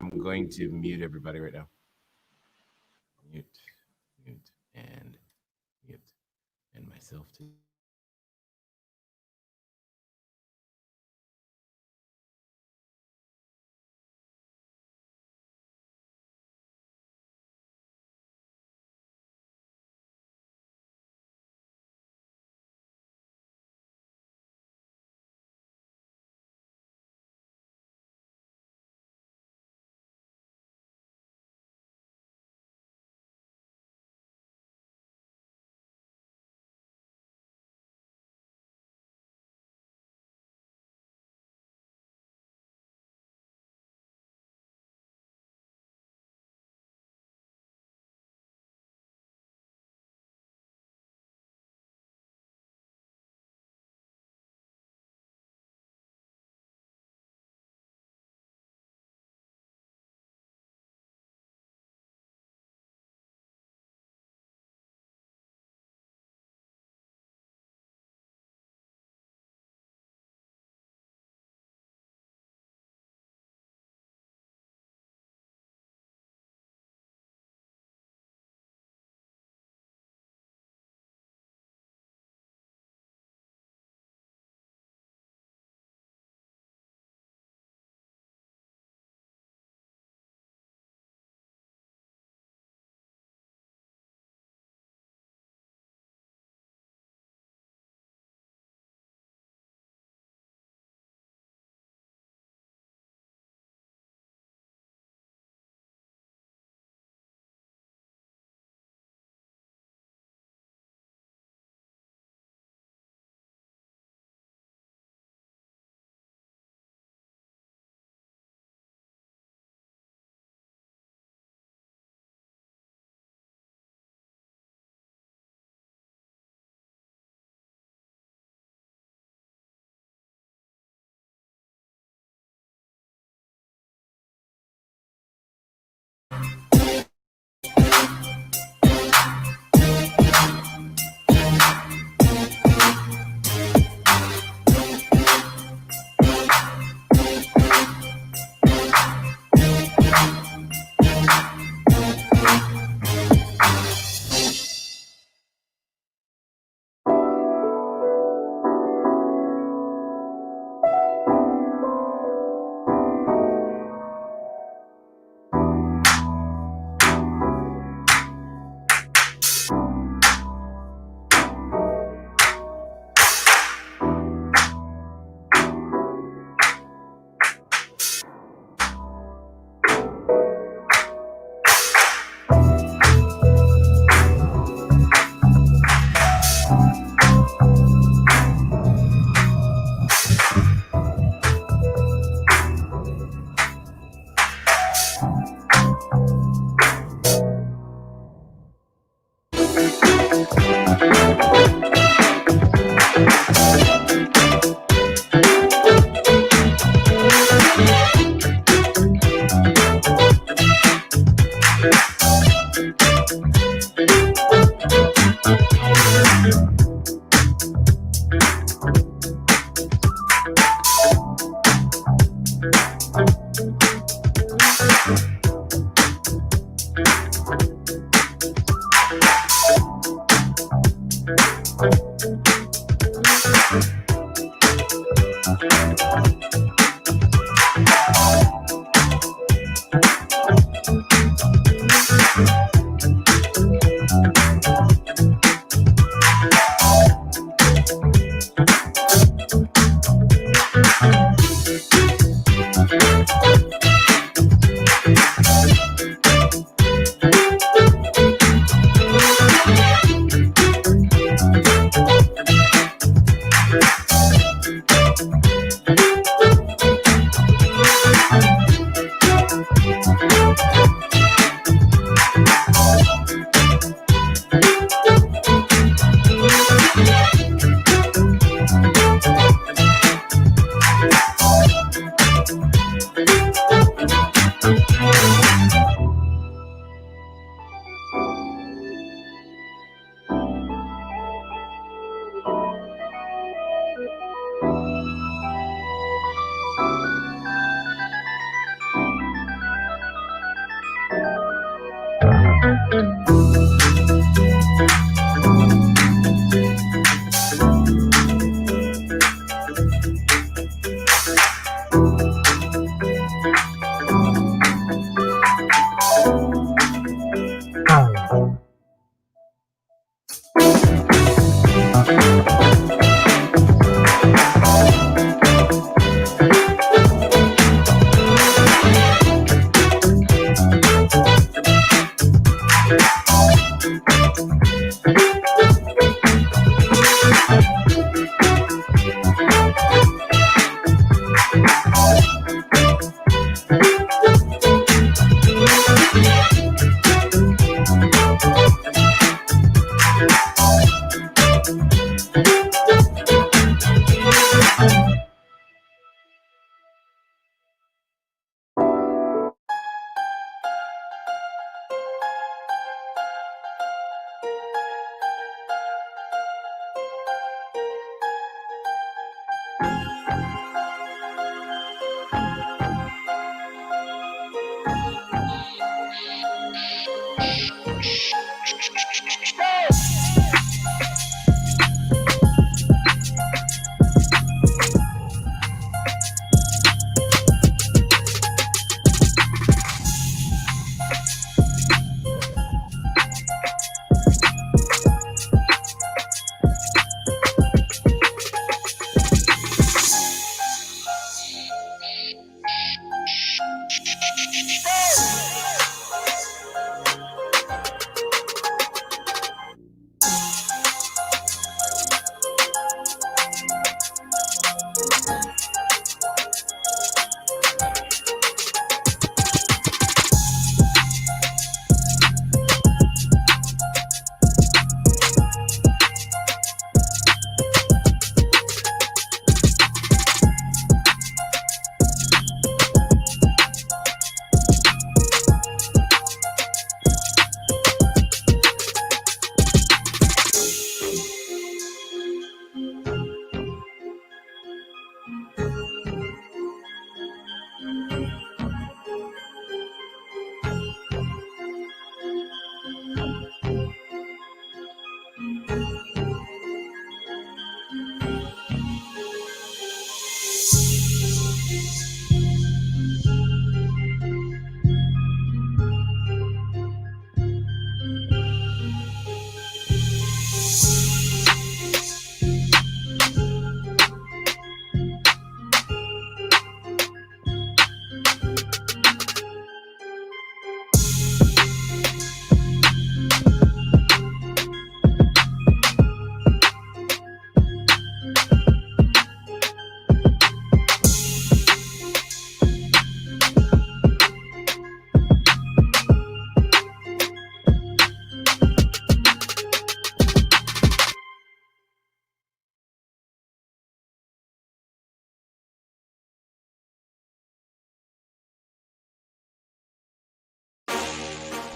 I'm going to mute everybody right now. Mute, mute, and mute, and myself too.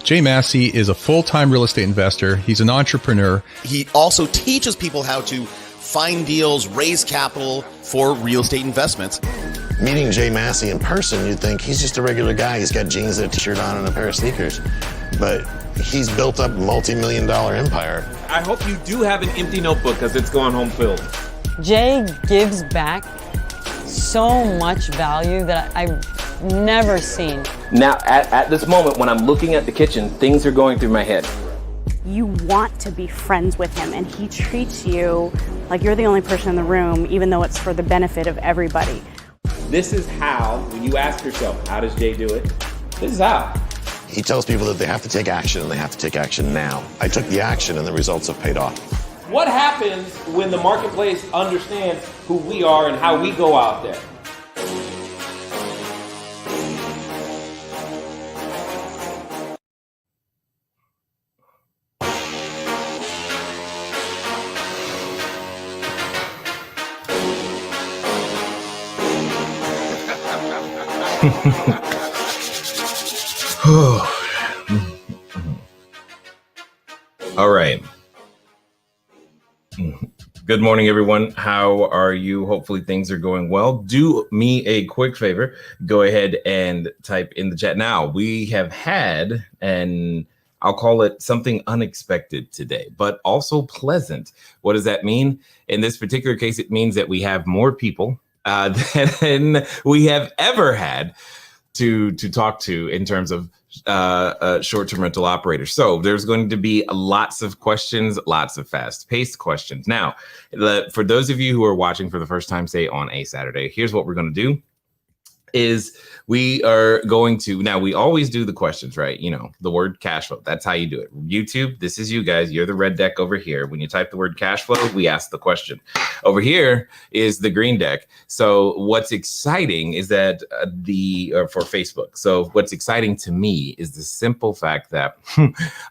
Jay Massey is a full-time real estate investor. He's an entrepreneur. He also teaches people how to find deals, raise capital for real estate investments. Meeting Jay Massey in person, you'd think he's just a regular guy. He's got jeans and a t-shirt on and a pair of sneakers. But he's built up a multi-million-dollar empire. I hope you do have an empty notebook because it's going home filled. Jay gives back so much value that I've never seen. Now, at this moment, when I'm looking at the kitchen, things are going through my head. You want to be friends with him, and he treats you like you're the only person in the room, even though it's for the benefit of everybody. This is how, when you ask yourself, how does Jay do it? This is how. He tells people that they have to take action, and they have to take action now. I took the action, and the results have paid off. What happens when the marketplace understands who we are and how we go out there? All right. Good morning, everyone. How are you? Hopefully things are going well. Do me a quick favor. Go ahead and type in the chat. Now, we have had, and I'll call it something unexpected today, but also pleasant. What does that mean? In this particular case, it means that we have more people than we have ever had to talk to in terms of short-term rental operators. So there's going to be lots of questions, lots of fast-paced questions. Now, for those of you who are watching for the first time, say on a Saturday, here's what we're going to do. is we are going to, now we always do the questions, right? You know, the word cash flow, that's how you do it. YouTube, this is you guys, you're the red deck over here. When you type the word cash flow, we ask the question. Over here is the green deck. So what's exciting is that for Facebook. So what's exciting to me is the simple fact that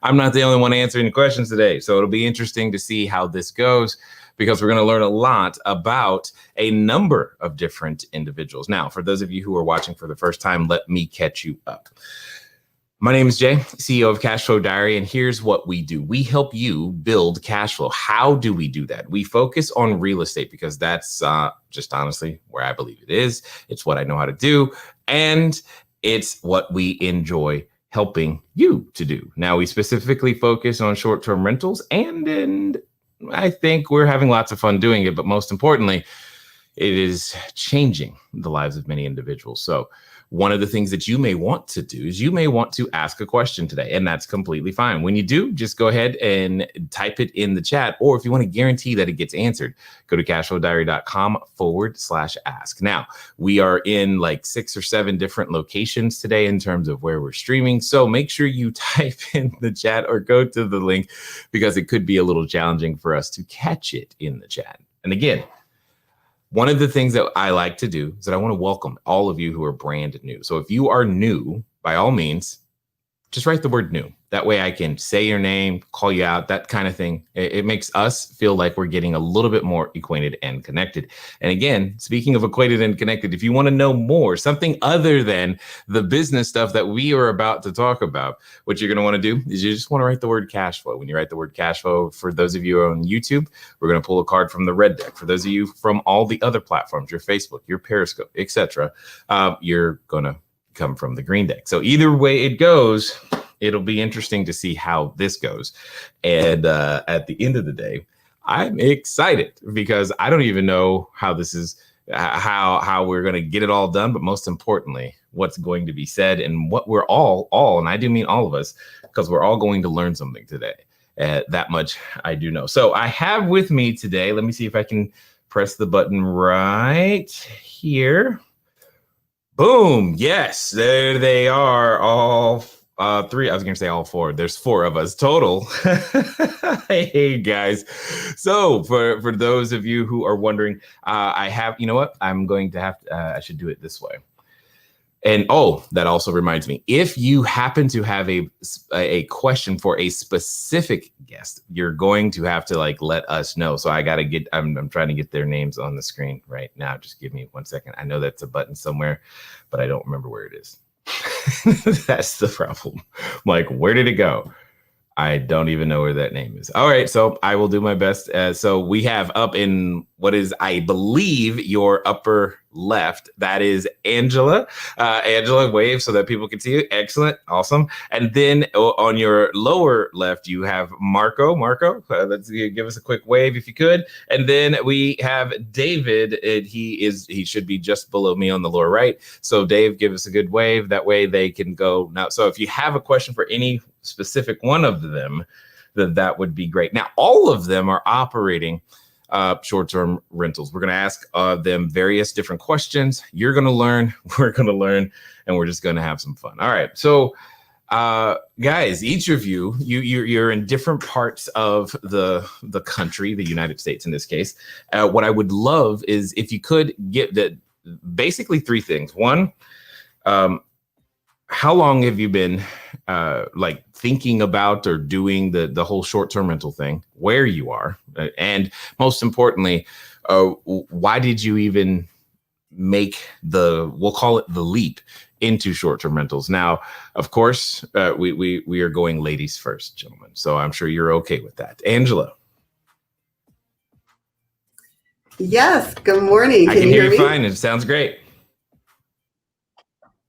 I'm not the only one answering the questions today. So it'll be interesting to see how this goes, because we're going to learn a lot about a number of different individuals. Now, for those of you who are watching for the first time, let me catch you up. My name is Jay, CEO of CashFlowDiary, and here's what we do. We help you build cash flow. How do we do that? We focus on real estate because that's just honestly where I believe it is. It's what I know how to do, and it's what we enjoy helping you to do. Now, we specifically focus on short-term rentals, and I think we're having lots of fun doing it, but most importantly, it is changing the lives of many individuals. So one of the things that you may want to do is you may want to ask a question today, and that's completely fine. When you do, just go ahead and type it in the chat, or if you want to guarantee that it gets answered, go to cashflowdiary.com/ask. Now, we are in like 6 or 7 different locations today in terms of where we're streaming. So make sure you type in the chat or go to the link, because it could be a little challenging for us to catch it in the chat. And again, one of the things that I like to do is that I want to welcome all of you who are brand new. So if you are new, by all means, just write the word new. That way I can say your name, call you out, that kind of thing. It makes us feel like we're getting a little bit more acquainted and connected. And again, speaking of acquainted and connected, if you want to know more, something other than the business stuff that we are about to talk about, what you're going to want to do is you just want to write the word cash flow. When you write the word cash flow, for those of you on YouTube, we're going to pull a card from the red deck. For those of you from all the other platforms, your Facebook, your Periscope, etc., you're going to come from the green deck. So either way it goes, it'll be interesting to see how this goes. And at the end of the day, I'm excited because I don't even know how this is, how we're going to get it all done. But most importantly, what's going to be said and what we're all, and I do mean all of us, because we're all going to learn something today. That much I do know. So I have with me today, let me see if I can press the button right here. Boom. Yes, there they are, all 3. I was going to say all 4. There's 4 of us total. Hey, guys. So for those of you who are wondering, I have, you know what? I'm going to have to, I should do it this way. And that also reminds me, if you happen to have a question for a specific guest, you're going to have to let us know. So I got to I'm trying to get their names on the screen right now. Just give me 1 second. I know that's a button somewhere, but I don't remember where it is. That's the problem. I'm where did it go? I don't even know where that name is. All right, so I will do my best. So we have up in what is, I believe, your upper left. That is Angela. Angela, wave so that people can see you. Excellent, awesome. And then on your lower left, you have Marco. Marco, let's give us a quick wave if you could. And then we have David. He should be just below me on the lower right. So Dave, give us a good wave. That way they can go now. So if you have a question for any specific one of them, that would be great. Now, all of them are operating short-term rentals. We're going to ask them various different questions. You're going to learn, we're going to learn, and we're just going to have some fun. All right. So guys, each of you're in different parts of the country, the United States in this case. What I would love is if you could get basically 3 things. One, how long have you been thinking about or doing the whole short-term rental thing, where you are, and most importantly, why did you even make we'll call it the leap into short-term rentals? Now, of course, we are going ladies first, gentlemen. So I'm sure you're okay with that. Angela. Yes. Good morning. I can hear you fine. It sounds great.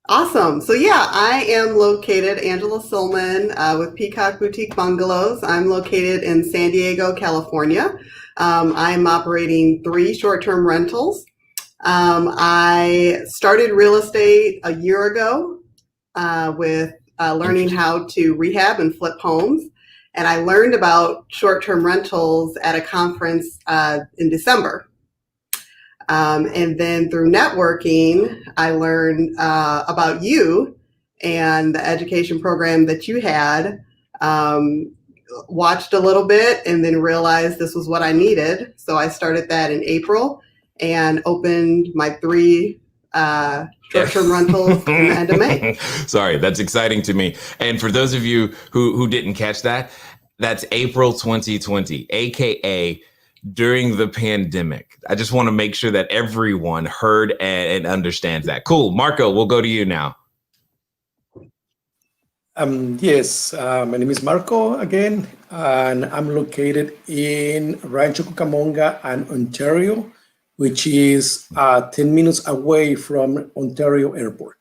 Awesome. So yeah, I am located, Angela Silman, with Peacock Boutique Bungalows. I'm located in San Diego, California. I'm operating 3 short-term rentals. I started real estate a year ago with learning how to rehab and flip homes. And I learned about short-term rentals at a conference in December. And then through networking, I learned about you and the education program that you had. Watched a little bit and then realized this was what I needed. So I started that in April and opened my 3 short-term rentals in the end of May. Sorry, that's exciting to me. And for those of you who didn't catch that, that's April 2020, aka during the pandemic. I just want to make sure that everyone heard and understands that. Cool. Marco, we'll go to you now. Yes, my name is Marco again, and I'm located in Rancho Cucamonga and Ontario, which is 10 minutes away from Ontario Airport.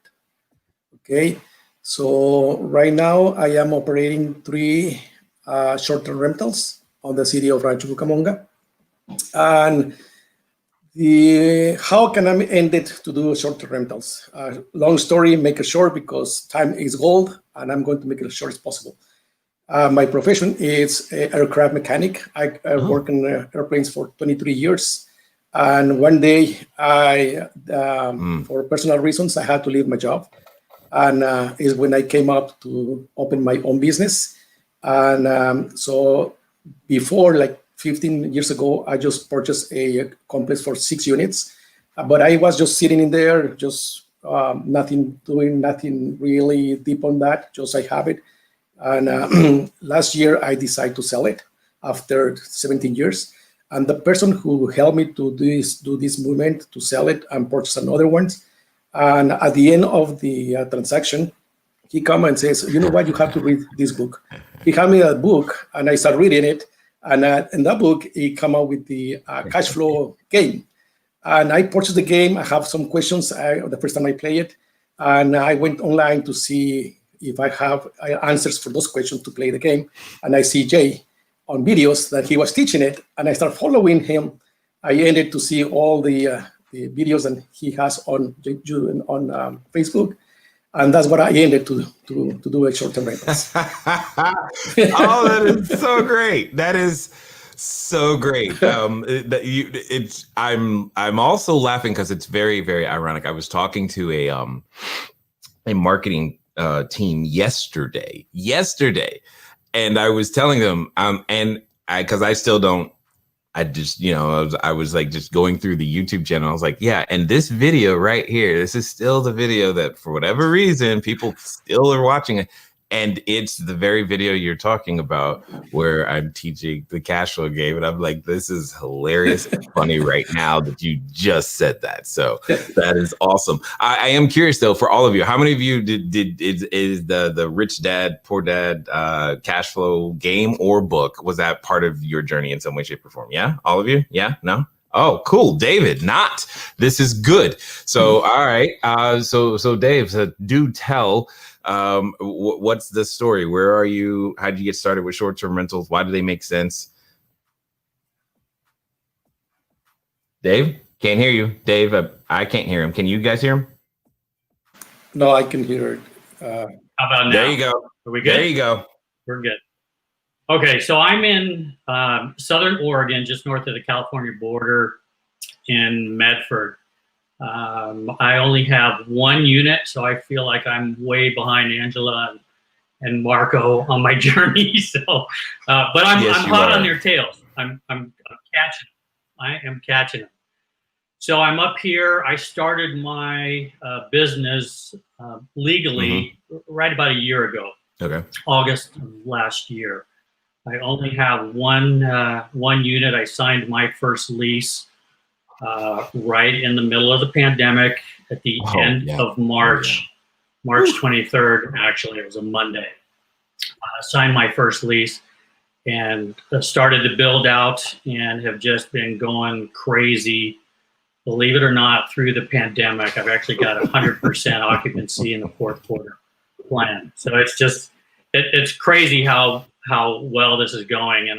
Okay, so right now I am operating 3 short-term rentals on the city of Rancho Cucamonga. And how can I end it to do short-term rentals? Long story, make it short because time is gold, and I'm going to make it as short as possible. My profession is an aircraft mechanic. I work in airplanes for 23 years. And one day, for personal reasons, I had to leave my job. And is when I came up to open my own business. And so before, like 15 years ago, I just purchased a complex for 6 units, but I was just sitting in there, just nothing really deep on that, just I have it. And last year I decided to sell it after 17 years. And the person who helped me to do this movement to sell it and purchase another one. And at the end of the transaction, he comes and says, you know what, you have to read this book. He handed me a book and I started reading it. And in that book, he came out with the cash flow game. And I purchased the game. I have some questions the first time I play it. And I went online to see if I have answers for those questions to play the game. And I see Jay on videos that he was teaching it. And I started following him. I ended to see all the videos that he has on Facebook. And that's what I ended to do a short-term rentals. Oh, that is so great. That is so great. I'm also laughing because it's very, very ironic. I was talking to a marketing team yesterday, and I was telling them, because I still don't. I just, I was like just going through the YouTube channel. I was like, yeah. And this video right here, this is still the video that for whatever reason, people still are watching it. And it's the very video you're talking about where I'm teaching the cash flow game. And I'm like, this is hilarious and funny right now that you just said that. So that is awesome. I am curious though, for all of you, how many of you is the Rich Dad, Poor Dad cash flow game or book? Was that part of your journey in some way, shape or form? Yeah. All of you? Yeah. No? Oh, cool. David, not. This is good. So, all right. So Dave, do tell, what's the story? Where are you? How did you get started with short-term rentals? Why do they make sense? Dave, can't hear you. Dave, I can't hear him. Can you guys hear him? No, I can hear it. How about now? There you go. Are we good? There you go. We're good. Okay, so I'm in Southern Oregon, just north of the California border in Medford. I only have 1 unit, so I feel like I'm way behind Angela and Marco on my journey. So, but I'm hot on their tails. I'm catching them. I am catching them. So I'm up here. I started my business legally right about a year ago. Okay. August of last year. I only have one unit. I signed my first lease right in the middle of the pandemic at the end of March, March 23rd. Actually, it was a Monday. I signed my first lease and started to build out and have just been going crazy. Believe it or not, through the pandemic, I've actually got 100% occupancy in the fourth quarter plan. So it's just, it's crazy how well this is going. And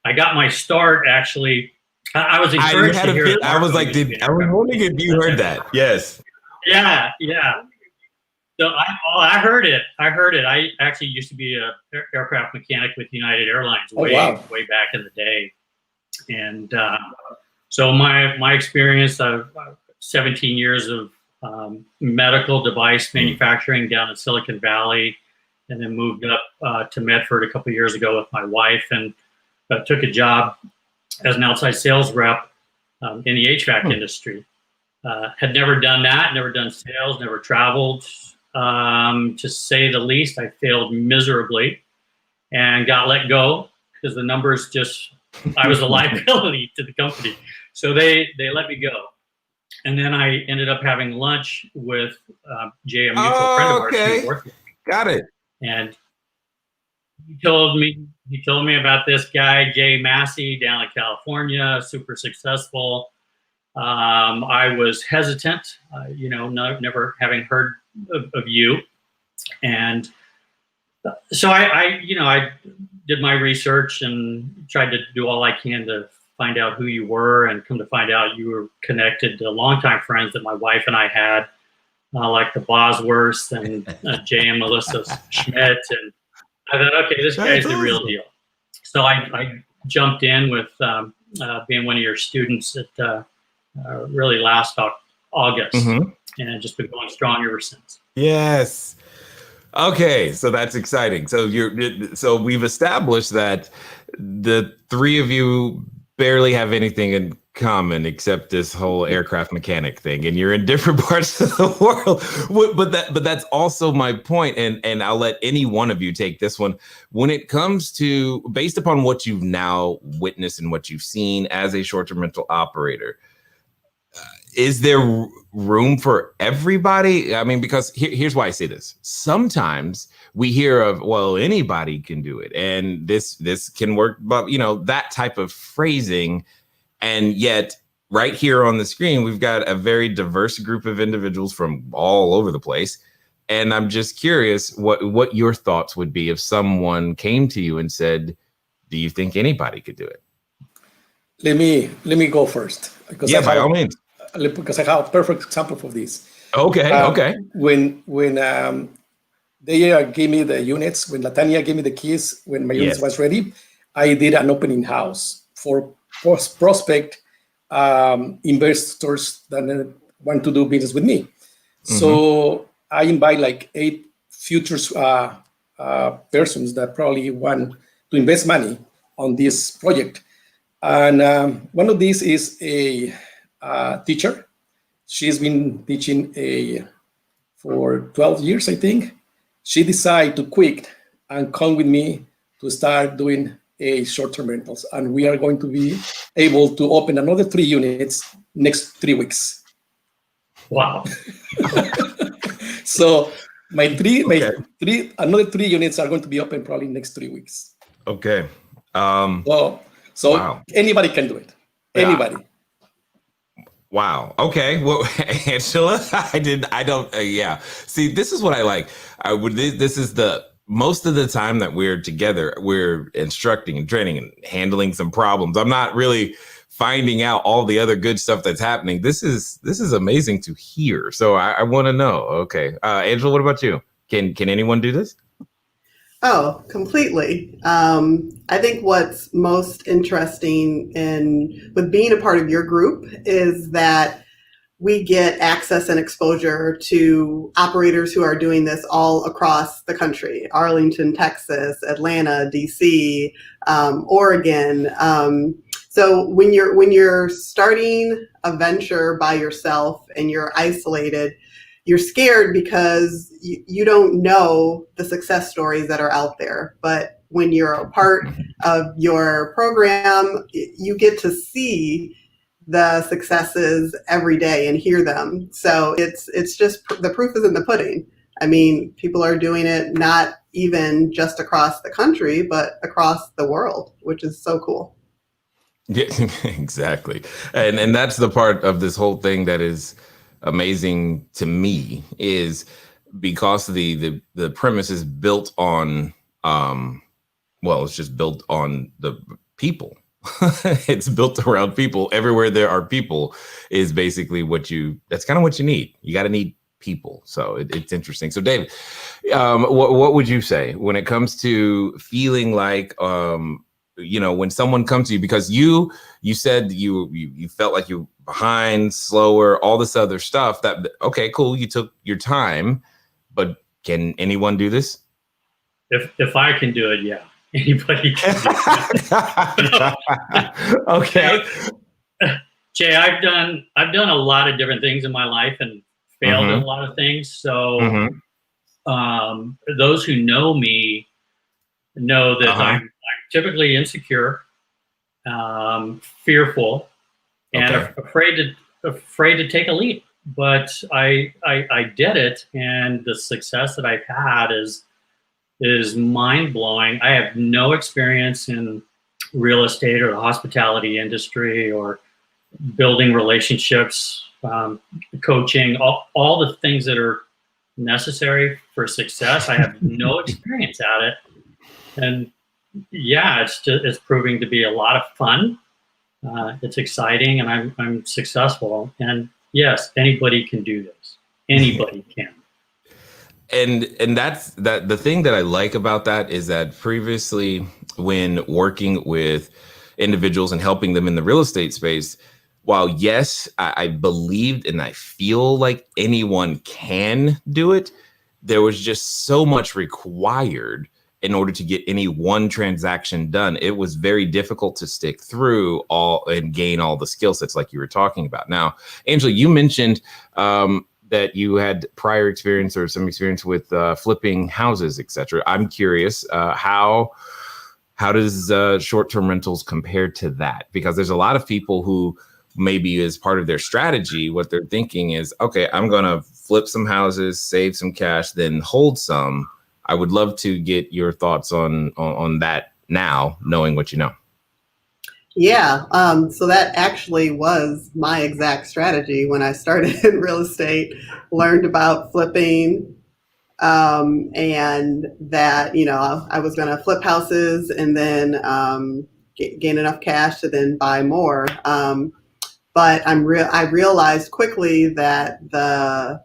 I got my start actually. I was encouraged to hear. I was like, I was wondering if you heard that. Yes. Yeah. So I heard it. I actually used to be a aircraft mechanic with United Airlines way back in the day. And So my experience, I've 17 years of medical device manufacturing down in Silicon Valley, and then moved up to Medford a couple of years ago with my wife, and took a job as an outside sales rep in the HVAC industry. Had never done that, never done sales, never traveled. To say the least, I failed miserably and got let go because the numbers just, I was a liability to the company. So they let me go. And then I ended up having lunch with Jay, a mutual friend of ours. Okay. Got it. And he told me about this guy, Jay Massey, down in California, super successful. I was hesitant, never having heard of you. And so I did my research and tried to do all I can to find out who you were, and come to find out you were connected to longtime friends that my wife and I had, like the Bosworths and Jay and Melissa Schmidt. And I thought, okay, this guy's the real deal. So I jumped in with being one of your students at really last August, and just been going strong ever since. Yes. Okay, so that's exciting. So we've established that the three of you barely have anything in common except this whole aircraft mechanic thing, and you're in different parts of the world. But that's also my point, and I'll let any one of you take this one. When it comes to, based upon what you've now witnessed and what you've seen as a short-term rental operator, is there room for everybody? I mean, because here's why I say this. Sometimes we hear of, well, anybody can do it, and this can work, but that type of phrasing. And yet right here on the screen, we've got a very diverse group of individuals from all over the place. And I'm just curious what your thoughts would be if someone came to you and said, do you think anybody could do it? Let me go first. Because by all means. Because I have a perfect example for this. Okay. When they gave me the units, when Latanya gave me the keys, when my units was ready, I did an opening house for prospect investors that want to do business with me. So I invite like 8 futures persons that probably want to invest money on this project. And one of these is a teacher. She's been teaching for 12 years, I think. She decided to quit and come with me to start doing a short-term rentals. And we are going to be able to open another 3 units next 3 weeks. Wow. So another 3 units are going to be open probably next 3 weeks. Okay. So wow. Anybody can do it. Anybody. Wow. Okay. Well, Angela, yeah. See, this is what I like. This is most of the time that we're together, we're instructing and training and handling some problems. I'm not really finding out all the other good stuff that's happening. This is amazing to hear. So I want to know. Okay. Angela, what about you? Can anyone do this? Oh, completely. I think what's most interesting with being a part of your group is that we get access and exposure to operators who are doing this all across the country: Arlington, Texas, Atlanta, DC, Oregon. So when you're starting a venture by yourself and you're isolated, you're scared because you don't know the success stories that are out there. But when you're a part of your program, you get to see the successes every day and hear them. So it's just, the proof is in the pudding. I mean, people are doing it not even just across the country, but across the world, which is so cool. Yeah, exactly. And that's the part of this whole thing that is amazing to me, is because the premise is built on it's just built on the people. It's built around people. Everywhere there are people is basically that's kind of what you need. You got to need people. So it's interesting. So David, what would you say when it comes to feeling like you know, when someone comes to you, because you said you felt like you behind, slower, all this other stuff, that, okay, cool, you took your time, but can anyone do this? If I can do it, yeah, anybody can do it. Okay. Jay, I've done a lot of different things in my life and failed in a lot of things. So those who know me know that I'm typically insecure, fearful, and afraid to take a leap. But I did it, and the success that I've had is mind blowing. I have no experience in real estate or the hospitality industry or building relationships, coaching, all the things that are necessary for success. I have no experience at it. And yeah, it's proving to be a lot of fun. It's exciting, and I'm successful. And yes, anybody can do this. Anybody can. And that's the thing that I like about that is that previously, when working with individuals and helping them in the real estate space, while yes, I believed and I feel like anyone can do it, there was just so much required in order to get any one transaction done. It was very difficult to stick through all and gain all the skill sets like you were talking about. Now, Angela, you mentioned that you had prior experience or some experience with flipping houses, etc. I'm curious, how does short-term rentals compare to that? Because there's a lot of people who maybe as part of their strategy, what they're thinking is, okay, I'm going to flip some houses, save some cash, then hold some. I would love to get your thoughts on that now, knowing what you know. Yeah, so that actually was my exact strategy when I started in real estate, learned about flipping, and that, you know, I was going to flip houses and then gain enough cash to then buy more. But I realized quickly that the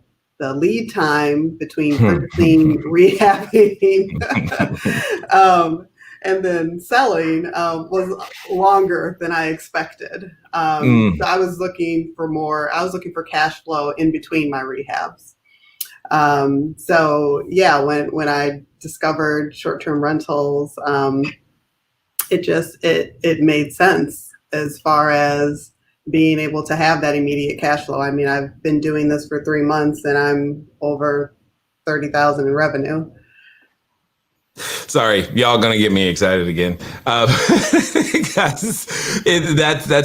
lead time between purchasing, rehabbing, and then selling was longer than I expected. So I was looking for cash flow in between my rehabs. So yeah, when I discovered short-term rentals, it made sense as far as being able to have that immediate cash flow. I mean, I've been doing this for 3 months and I'm over 30,000 in revenue. Sorry, y'all gonna get me excited again. That's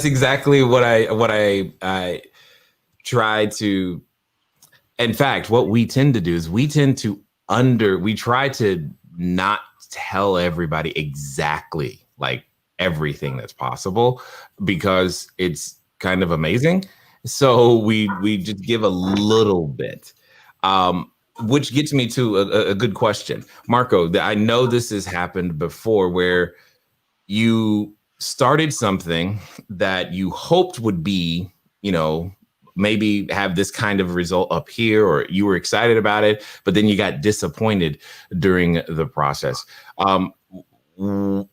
exactly what I try to. In fact, what we tend to do is we try to not tell everybody exactly like everything that's possible, because it's kind of amazing. So we just give a little bit, which gets me to a good question. Marco, I know this has happened before where you started something that you hoped would be, you know, maybe have this kind of result up here, or you were excited about it, but then you got disappointed during the process.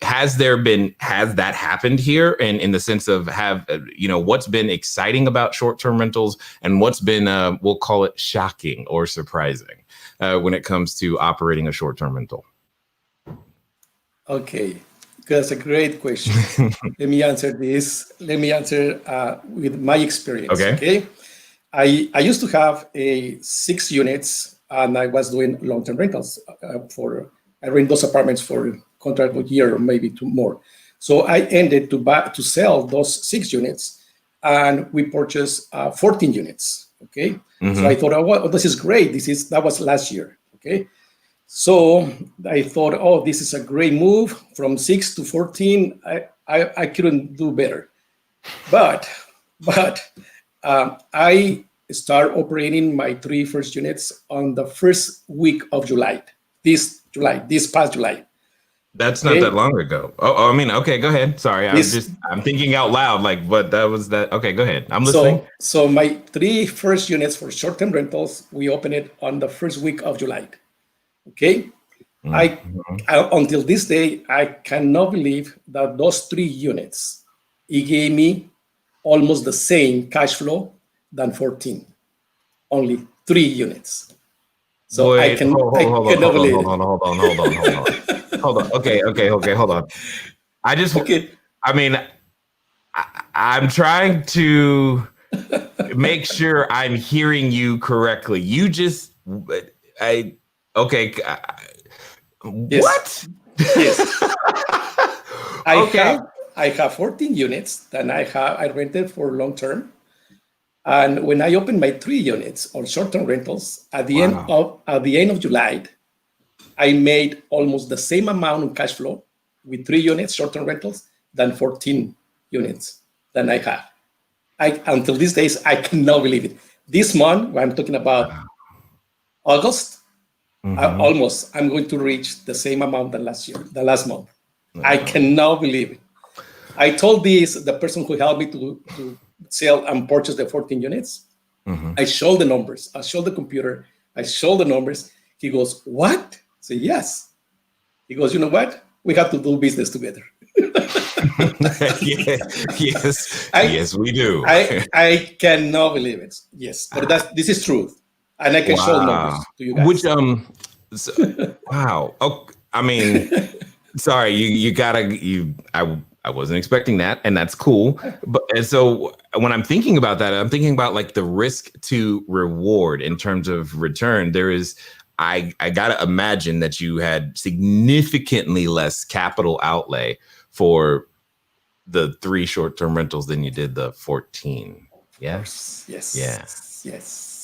Has that happened here? And in the sense of what's been exciting about short-term rentals and what's been, we'll call it shocking or surprising when it comes to operating a short-term rental? Okay, that's a great question. Let me answer this. Let me answer with my experience. Okay. I used to have 6 units and I was doing long-term rentals I rent those apartments for contract a year or maybe 2 more. So I ended to sell those 6 units, and we purchased 14 units. Okay, so I thought, oh, well, this is great. That was last year. Okay, so I thought, oh, this is a great move from 6 to 14. I couldn't do better, but I start operating my 3 first units on the first week of July. This past July. That's not that long ago. Oh, I mean, okay, go ahead. Sorry, I'm thinking out loud, like, but that was that. Okay, go ahead. I'm listening. So my 3 first units for short-term rentals, we opened it on the first week of July. Okay, Until this day, I cannot believe that those 3 units, it gave me almost the same cash flow than 14. Only 3 units. So Wait, I cannot believe it. Hold on. Okay, hold on. I mean, I'm trying to make sure I'm hearing you correctly. You just, Yes. what? Yes. Okay. I have 14 units that I rented for long term. And when I opened my 3 units on short-term rentals at the end of July, I made almost the same amount of cash flow with 3 units short-term rentals than 14 units that I have. Until these days, I cannot believe it. This month, when I'm talking about August, I'm going to reach the same amount than last month. I cannot believe it. I told the person who helped me to sell and purchase the 14 units. I showed the numbers. I showed the computer. I showed the numbers. He goes, "What?" I say, "Yes." He goes, "You know what? We have to do business together." Yes, we do. I cannot believe it. Yes, but this is truth, and I can show numbers to you guys. Wow. Oh, I mean, sorry, I wasn't expecting that, and that's cool. But and so when I'm thinking about that, I'm thinking about like the risk to reward in terms of return. There is, I gotta imagine that you had significantly less capital outlay for the 3 short-term rentals than you did the 14. Yes. Yes. Yeah.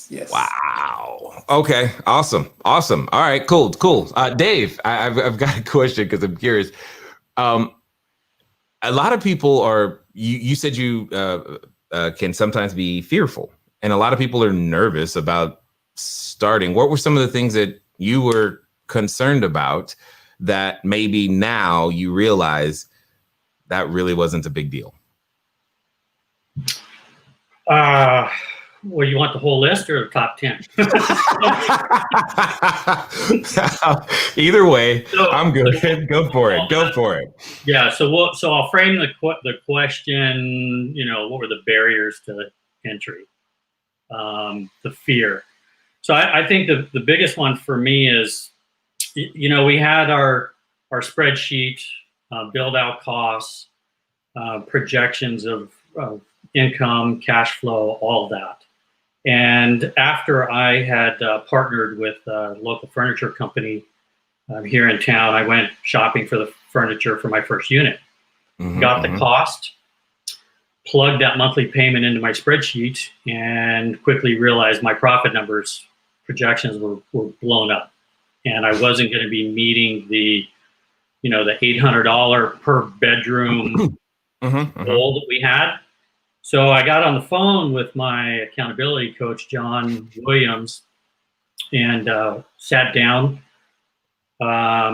Yes. Wow. Okay. Awesome. All right. Cool. Dave, I've got a question because I'm curious. A lot of people are. You said you can sometimes be fearful, and a lot of people are nervous about starting. What were some of the things that you were concerned about that maybe now you realize that really wasn't a big deal? Well, you want the whole list or the top 10? Either way, I'm good. Go for it. Yeah. So I'll frame the question. What were the barriers to entry? The fear. So I think the biggest one for me is, we had our spreadsheet, build out costs, projections of income, cash flow, all of that. And after I had partnered with a local furniture company here in town, I went shopping for the furniture for my first unit. Got the cost, plugged that monthly payment into my spreadsheet, and quickly realized my profit numbers projections were blown up. And I wasn't going to be meeting the $800 per bedroom goal that we had. So I got on the phone with my accountability coach, John Williams, and sat down,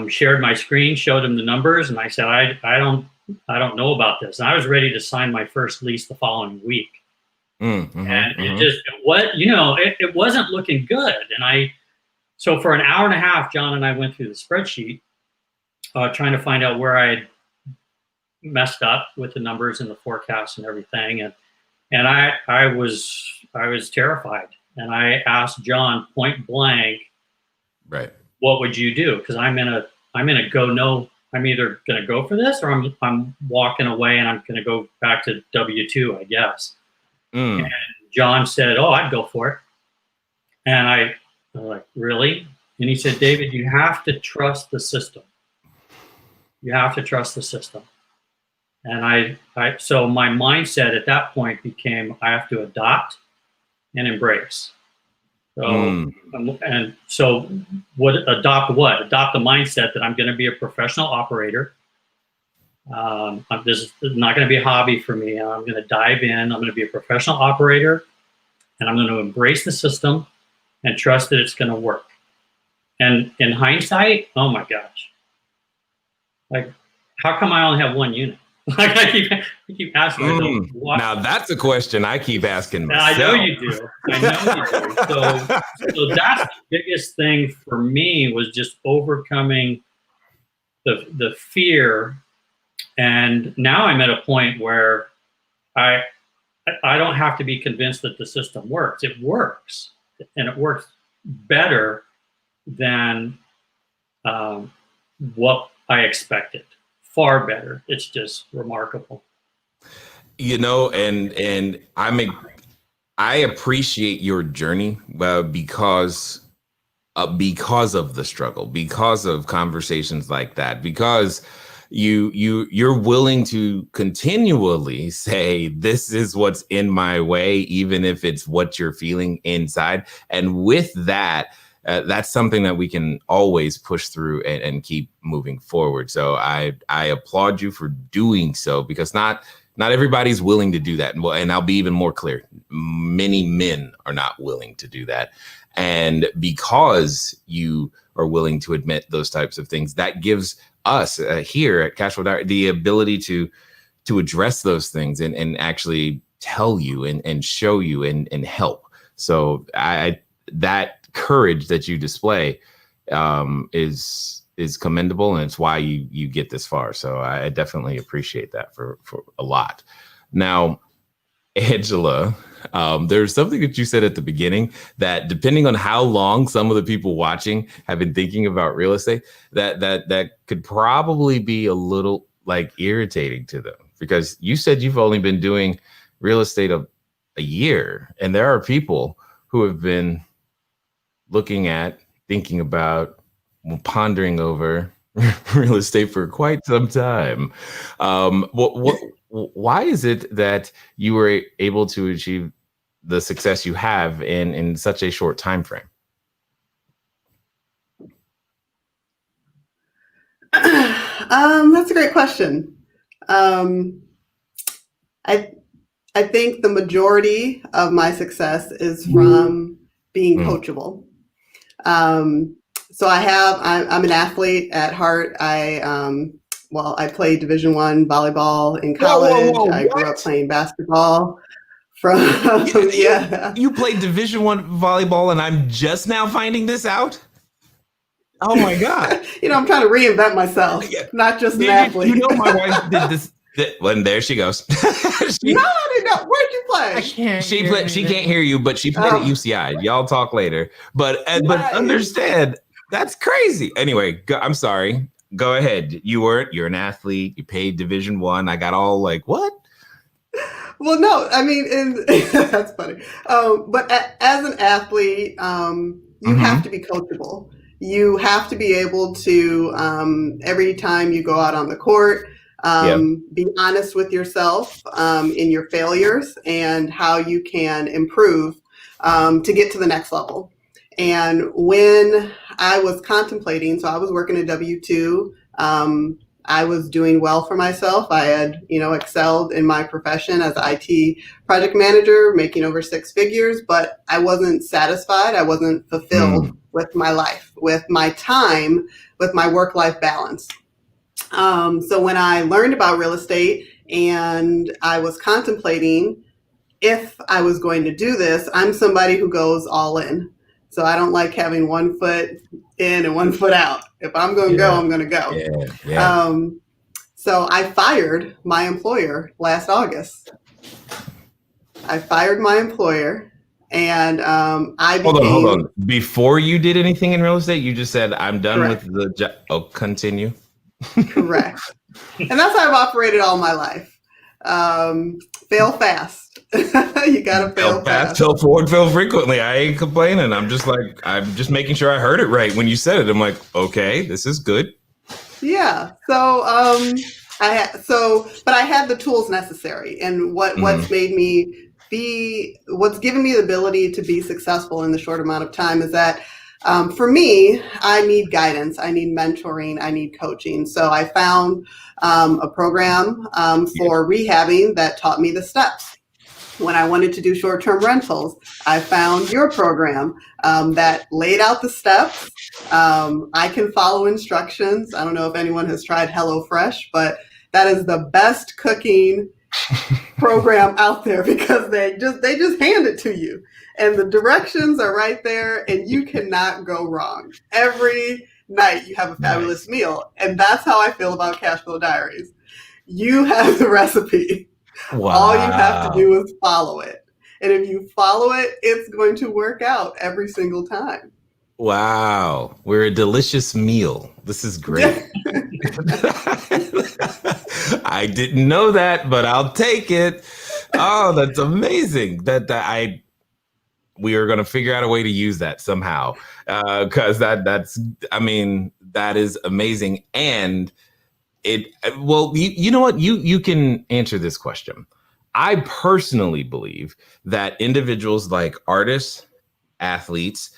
shared my screen, showed him the numbers, and I said, I don't know about this. And I was ready to sign my first lease the following week. It wasn't looking good. And so for an hour and a half, John and I went through the spreadsheet, trying to find out where I had messed up with the numbers and the forecasts and everything. And I was terrified. And I asked John point blank, right, what would you do? Because I'm in a go no. I'm either going to go for this or I'm walking away and I'm going to go back to W-2, I guess. And John said, "Oh, I'd go for it." And I was like, "Really?" And he said, "David, you have to trust the system. You have to trust the system." And so my mindset at that point became, I have to adopt and embrace. So, and so adopt what? Adopt the mindset that I'm going to be a professional operator. This is not going to be a hobby for me. I'm going to dive in. I'm going to be a professional operator, and I'm going to embrace the system and trust that it's going to work. And in hindsight, oh my gosh, like, how come I only have 1 unit? Like I keep asking myself, what? Now that's a question I keep asking myself. I know you do. So that's the biggest thing for me, was just overcoming the fear. And now I'm at a point where I don't have to be convinced that the system works. It works, and it works better than what I expected. Far better. It's just remarkable. You know, and I appreciate your journey because of the struggle, because of conversations like that, because you're willing to continually say, this is what's in my way, even if it's what you're feeling inside. And with that, that's something that we can always push through and keep moving forward. So I applaud you for doing so, because not everybody's willing to do that. And I'll be even more clear. Many men are not willing to do that. And because you are willing to admit those types of things, that gives us here at CashFlowDiary the ability to address those things and actually tell you and show you and help. So that courage that you display is commendable, and it's why you get this far. So I definitely appreciate that for a lot. Now, Angela, there's something that you said at the beginning, that depending on how long some of the people watching have been thinking about real estate, that could probably be a little like irritating to them, because you said you've only been doing real estate a year, and there are people who have been looking at, thinking about, pondering over real estate for quite some time. Why is it that you were able to achieve the success you have in such a short time frame? That's a great question. I think the majority of my success is from being coachable. So I'm an athlete at heart. I played Division I volleyball in college. Whoa, I grew up playing basketball. You played Division I volleyball, and I'm just now finding this out? Oh my God. I'm trying to reinvent myself, not just an athlete. You know, my wife did this. Well, there she goes. No, I didn't know. Where'd you play? She can't hear you, but she played at UCI. Y'all talk later. But understand, that's crazy. Anyway, I'm sorry. Go ahead. You're an athlete. You played Division I. I got all like, what? Well, no, I mean, that's funny. But as an athlete, you have to be coachable. You have to be able to, every time you go out on the court, be honest with yourself in your failures and how you can improve to get to the next level. And when I was contemplating, so I was working at W-2, I was doing well for myself. I had, excelled in my profession as an IT project manager, making over 6 figures, but I wasn't satisfied. I wasn't fulfilled with my life, with my time, with my work-life balance. So when I learned about real estate and I was contemplating if I was going to do this, I'm somebody who goes all in. So I don't like having one foot in and one foot out. If I'm going to go, I'm going to go. So I fired my employer last August. I fired my employer, and I became... Hold on. Before you did anything in real estate, you just said, I'm done Correct. with the job. Oh, continue. Correct. And that's how I've operated all my life. Fail fast. You gotta fail fast. Fail forward, fail frequently. I ain't complaining. I'm just making sure I heard it right when you said it. I'm like, okay, this is good. Yeah. So but I had the tools necessary, and what's made me what's given me the ability to be successful in the short amount of time is that for me, I need guidance, I need mentoring, I need coaching. So I found a program for rehabbing that taught me the steps. When I wanted to do short-term rentals, I found your program that laid out the steps. I can follow instructions. I don't know if anyone has tried HelloFresh, but that is the best cooking program out there because they just hand it to you and the directions are right there and you cannot go wrong. Every night you have a fabulous meal, and that's how I feel about Cashflow Diaries. You have the recipe. Wow. All you have to do is follow it. And if you follow it, it's going to work out every single time. Wow. We're a delicious meal. This is great. I didn't know that, but I'll take it. Oh, that's amazing. We are going to figure out a way to use that somehow. Cause that is amazing. And you know what? You can answer this question. I personally believe that individuals like artists, athletes,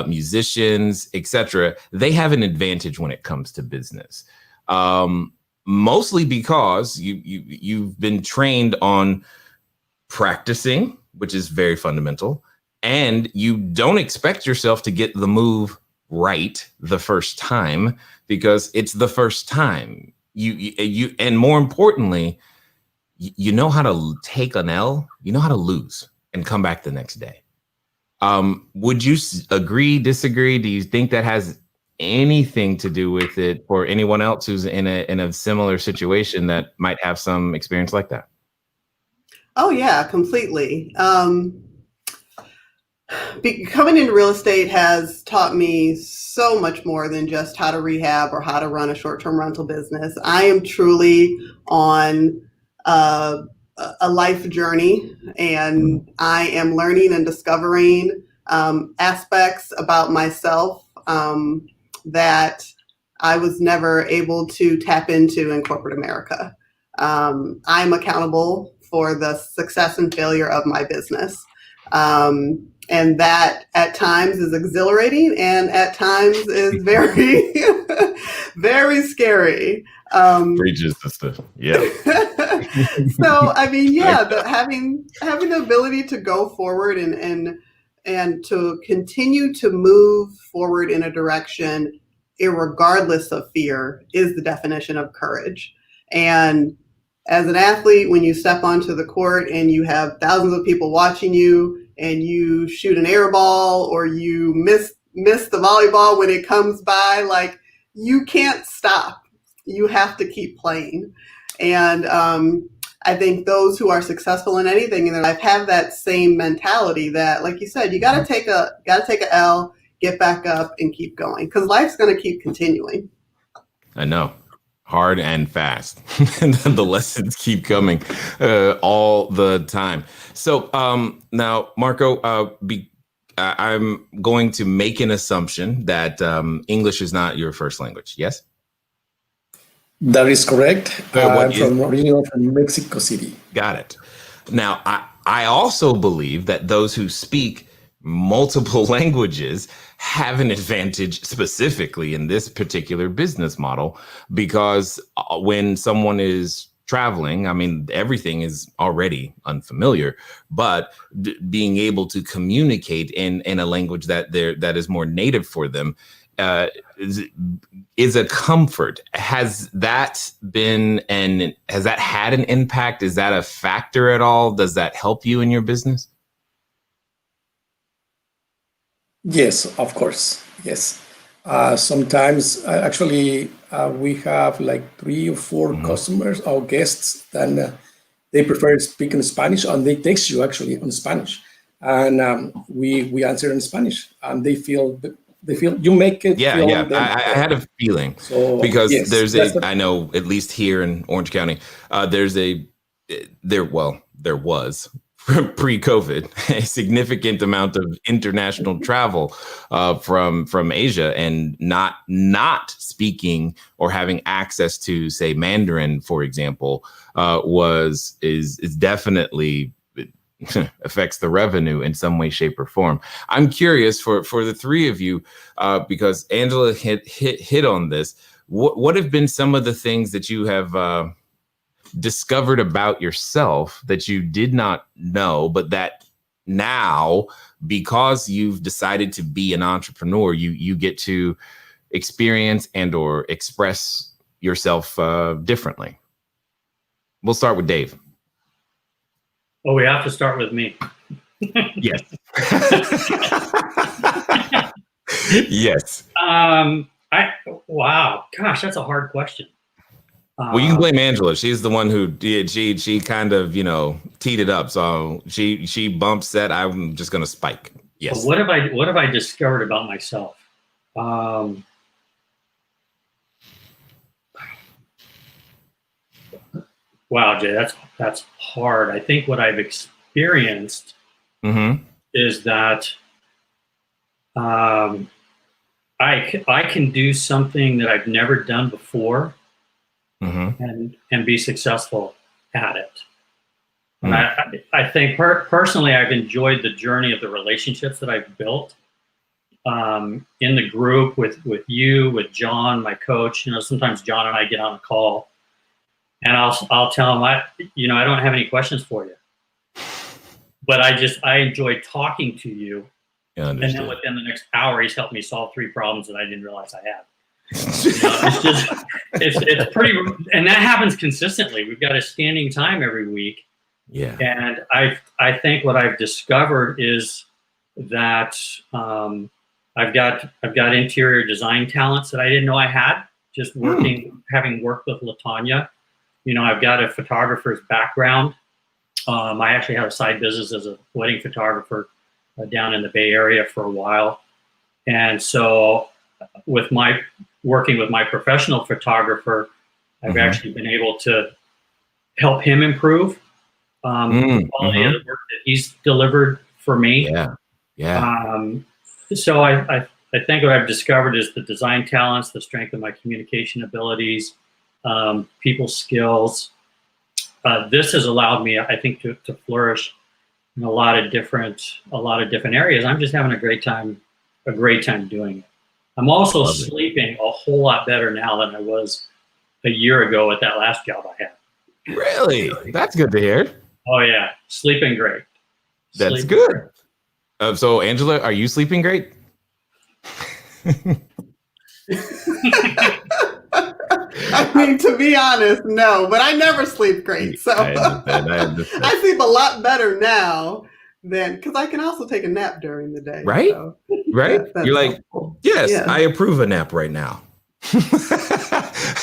musicians, etc., they have an advantage when it comes to business. Mostly because you've been trained on practicing, which is very fundamental, and you don't expect yourself to get the move right the first time because it's the first time. You and more importantly, you know how to take an L, you know how to lose and come back the next day. Would you agree, disagree? Do you think that has anything to do with it for anyone else who's in a similar situation that might have some experience like that? Oh yeah, completely. Coming into real estate has taught me so much more than just how to rehab or how to run a short-term rental business. I am truly on a life journey, and I am learning and discovering aspects about myself that I was never able to tap into in corporate America. I'm accountable for the success and failure of my business. And that at times is exhilarating and at times is very, very scary. Preaches sister. Yeah. So, I mean, yeah, having the ability to go forward and to continue to move forward in a direction, irregardless of fear, is the definition of courage. And as an athlete, when you step onto the court and you have thousands of people watching you and you shoot an air ball or you miss the volleyball when it comes by, like, you can't stop. You have to keep playing. And I think those who are successful in anything in their life have that same mentality that, like you said, you got to take a L, get back up and keep going because life's going to keep continuing. I know. Hard and fast. And the lessons keep coming all the time. So now, Marco, I'm going to make an assumption that English is not your first language. Yes? That is correct. I'm originally from Mexico City. Got it. Now, I also believe that those who speak multiple languages have an advantage specifically in this particular business model, because when someone is traveling, I mean, everything is already unfamiliar, but being able to communicate in a language that is more native for them is a comfort. Has that had an impact? Is that a factor at all? Does that help you in your business? Yes, of course. Yes. Sometimes we have like 3 or 4 customers or guests that they prefer speaking Spanish, and they text you actually in Spanish, and we answer in Spanish, and they feel you make it. Yeah. I had a feeling because yes, I know at least here in Orange County, there was pre-COVID a significant amount of international travel from Asia, and not speaking or having access to, say, Mandarin, for example, is definitely affects the revenue in some way, shape, or form. I'm curious for the three of you, because Angela hit on this. What have been some of the things that you have discovered about yourself that you did not know, but that now, because you've decided to be an entrepreneur, you get to experience and or express yourself differently? We'll start with Dave. Oh, we have to start with me. Yes. Yes. Wow, gosh, that's a hard question. Well, you can blame Angela. She's the one who did. She kind of, teed it up. So she bumps that. I'm just gonna spike. Yes. What have I discovered about myself? Wow, Jay, that's hard. I think what I've experienced is that I can do something that I've never done before and be successful at it. And I think personally, I've enjoyed the journey of the relationships that I've built in the group with you, with John, my coach. Sometimes John and I get on a call, and I'll tell him I don't have any questions for you, but I enjoy talking to you. Yeah, and then within the next hour, he's helped me solve 3 problems that I didn't realize I had. It's pretty, and that happens consistently. We've got a standing time every week. Yeah. And I think what I've discovered is that I've got interior design talents that I didn't know I had, just having worked with LaTanya. I've got a photographer's background. I actually had a side business as a wedding photographer down in the Bay Area for a while. And so working with my professional photographer, I've actually been able to help him improve the quality of the work that he's delivered for me. So I think what I've discovered is the design talents, the strength of my communication abilities, people skills. This has allowed me, I think, to flourish in a lot of different areas. I'm just having a great time doing it. I'm also sleeping a whole lot better now than I was a year ago at that last job I had. Really? That's good to hear. Oh yeah, sleeping great. That's good. So Angela, are you sleeping great? I mean, to be honest, no, but I never sleep great. So I understand. I sleep a lot better now because I can also take a nap during the day. Right? So, right? You're like, helpful. Yes, I approve a nap right now.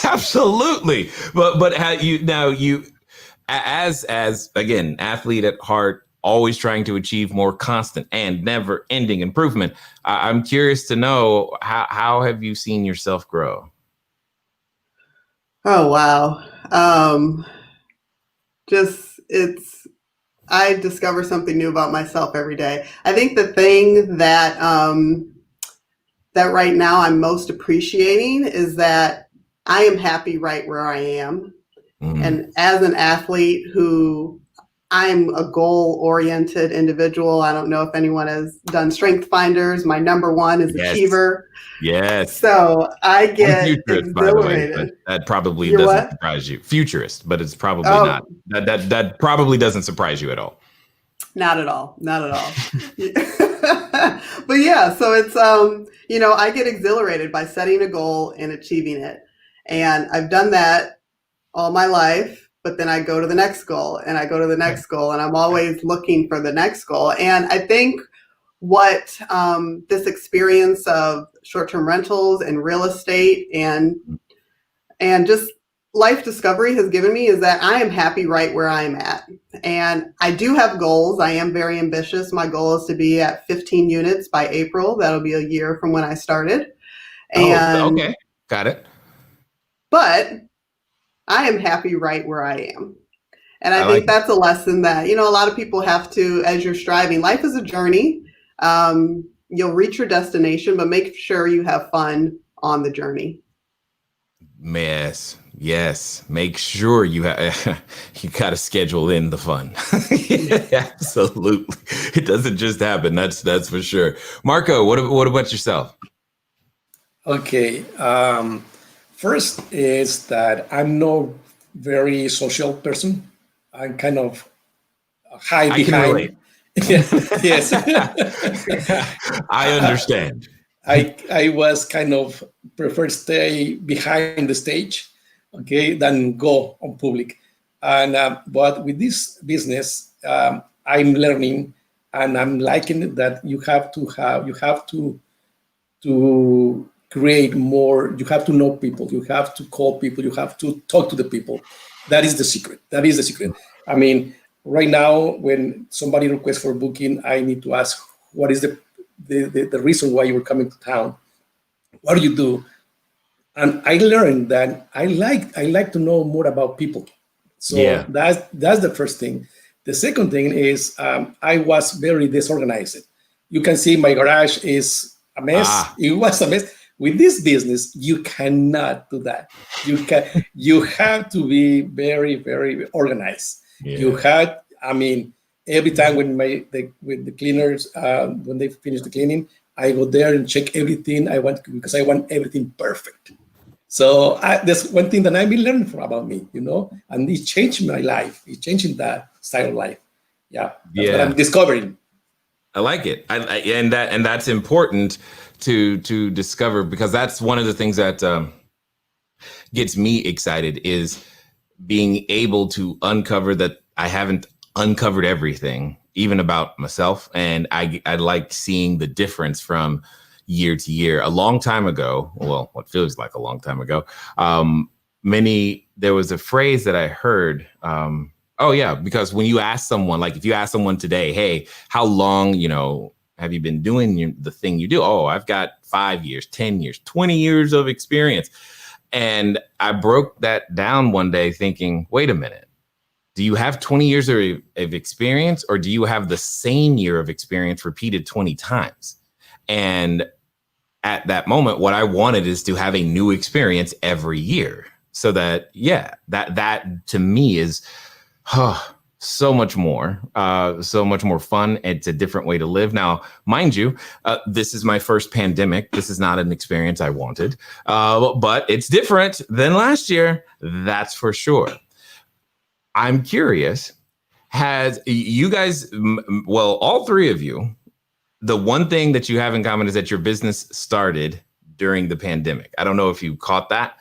Absolutely. But how you as again, athlete at heart, always trying to achieve more constant and never ending improvement. I'm curious to know how have you seen yourself grow? Oh, wow. I discover something new about myself every day. I think the thing that right now I'm most appreciating is that I am happy right where I am. And as an athlete who I'm a goal-oriented individual. I don't know if anyone has done Strength Finders. My number one is Achiever. Yes. So I get futurist, by the way, but that probably doesn't surprise you. Futurist, but it's probably not. That probably doesn't surprise you at all. Not at all. Not at all. But yeah, so it's I get exhilarated by setting a goal and achieving it. And I've done that all my life. But then I go to the next goal and I go to the next goal, and I'm always looking for the next goal. And I think what this experience of short-term rentals and real estate and just life discovery has given me is that I am happy right where I'm at. And I do have goals. I am very ambitious. My goal is to be at 15 units by April. That'll be a year from when I started. Okay. Got it. But I am happy right where I am. And I think that's a lesson that, a lot of people have to, as you're striving, life is a journey. You'll reach your destination, but make sure you have fun on the journey. Yes. Make sure you got to schedule in the fun. Absolutely. It doesn't just happen. That's for sure. Marco, what about yourself? Okay. First is that I'm no very social person. I'm kind of hide behind. Yes. I understand. I was kind of prefer stay behind the stage, okay, than go on public. And but with this business, I'm learning, and I'm liking it that you have to create more. You have to know people. You have to call people. You have to talk to the people. That is the secret. That is the secret. I mean, right now, when somebody requests for booking, I need to ask, what is the reason why you were coming to town? What do you do? And I learned that I like to know more about people. So that's the first thing. The second thing is I was very disorganized. You can see my garage is a mess. It was a mess. With this business, you cannot do that. You have to be very, very organized. You have, I mean, every time when the cleaners, when they finish the cleaning, I go there and check everything because I want everything perfect. So that's one thing that I've been learning about me, and it changed my life. It's changing that style of life. That's what I'm discovering. I like it. And that's important to discover, because that's one of the things that gets me excited, is being able to uncover that I haven't uncovered everything, even about myself. And I like seeing the difference from year to year. A long time ago, well, what feels like a long time ago, there was a phrase that I heard. Because when you ask someone, like if you ask someone today, hey, how long, have you been doing the thing you do? Oh, I've got 5 years, 10 years, 20 years of experience. And I broke that down one day thinking, wait a minute, do you have 20 years of experience, or do you have the same year of experience repeated 20 times? And at that moment, what I wanted is to have a new experience every year, so that, that to me is so much more fun. It's a different way to live. Now, mind you, this is my first pandemic. This is not an experience I wanted, but it's different than last year. That's for sure. I'm curious, has you guys, well, all three of you, the one thing that you have in common is that your business started during the pandemic. I don't know if you caught that,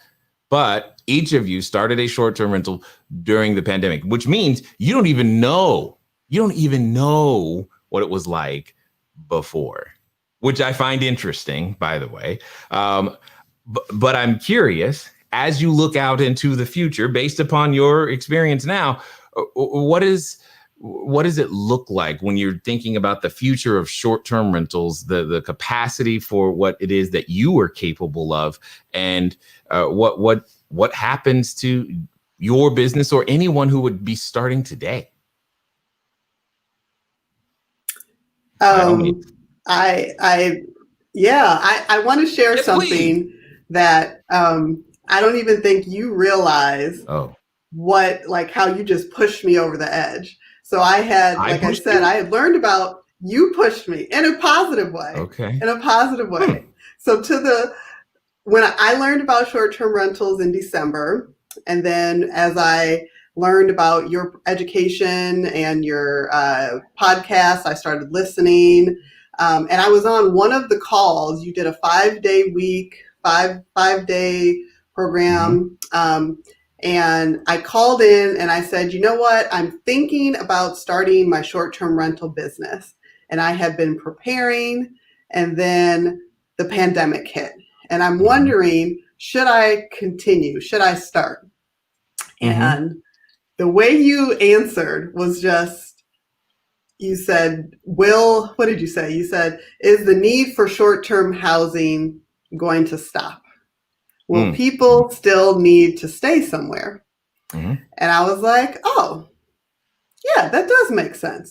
but each of you started a short-term rental during the pandemic, which means you don't even know what it was like before, which I find interesting, by the way. But I'm curious, as you look out into the future, based upon your experience now, what does it look like when you're thinking about the future of short-term rentals, the capacity for what it is that you are capable of, and what happens to your business or anyone who would be starting today? I want to share something that I don't even think you realize how you just pushed me over the edge. So I had learned about, you pushed me in a positive way. Okay. In a positive way. So when I learned about short-term rentals in December, and then as I learned about your education and your podcast, I started listening. And I was on one of the calls. You did a 5-day week, five-day program. And I called in and I said, you know what? I'm thinking about starting my short-term rental business. And I have been preparing, and then the pandemic hit. And I'm wondering, should I continue? Should I start? And the way you answered was just, you said, what did you say? You said, is the need for short-term housing going to stop? Will people still need to stay somewhere? And I was like, oh, yeah, that does make sense.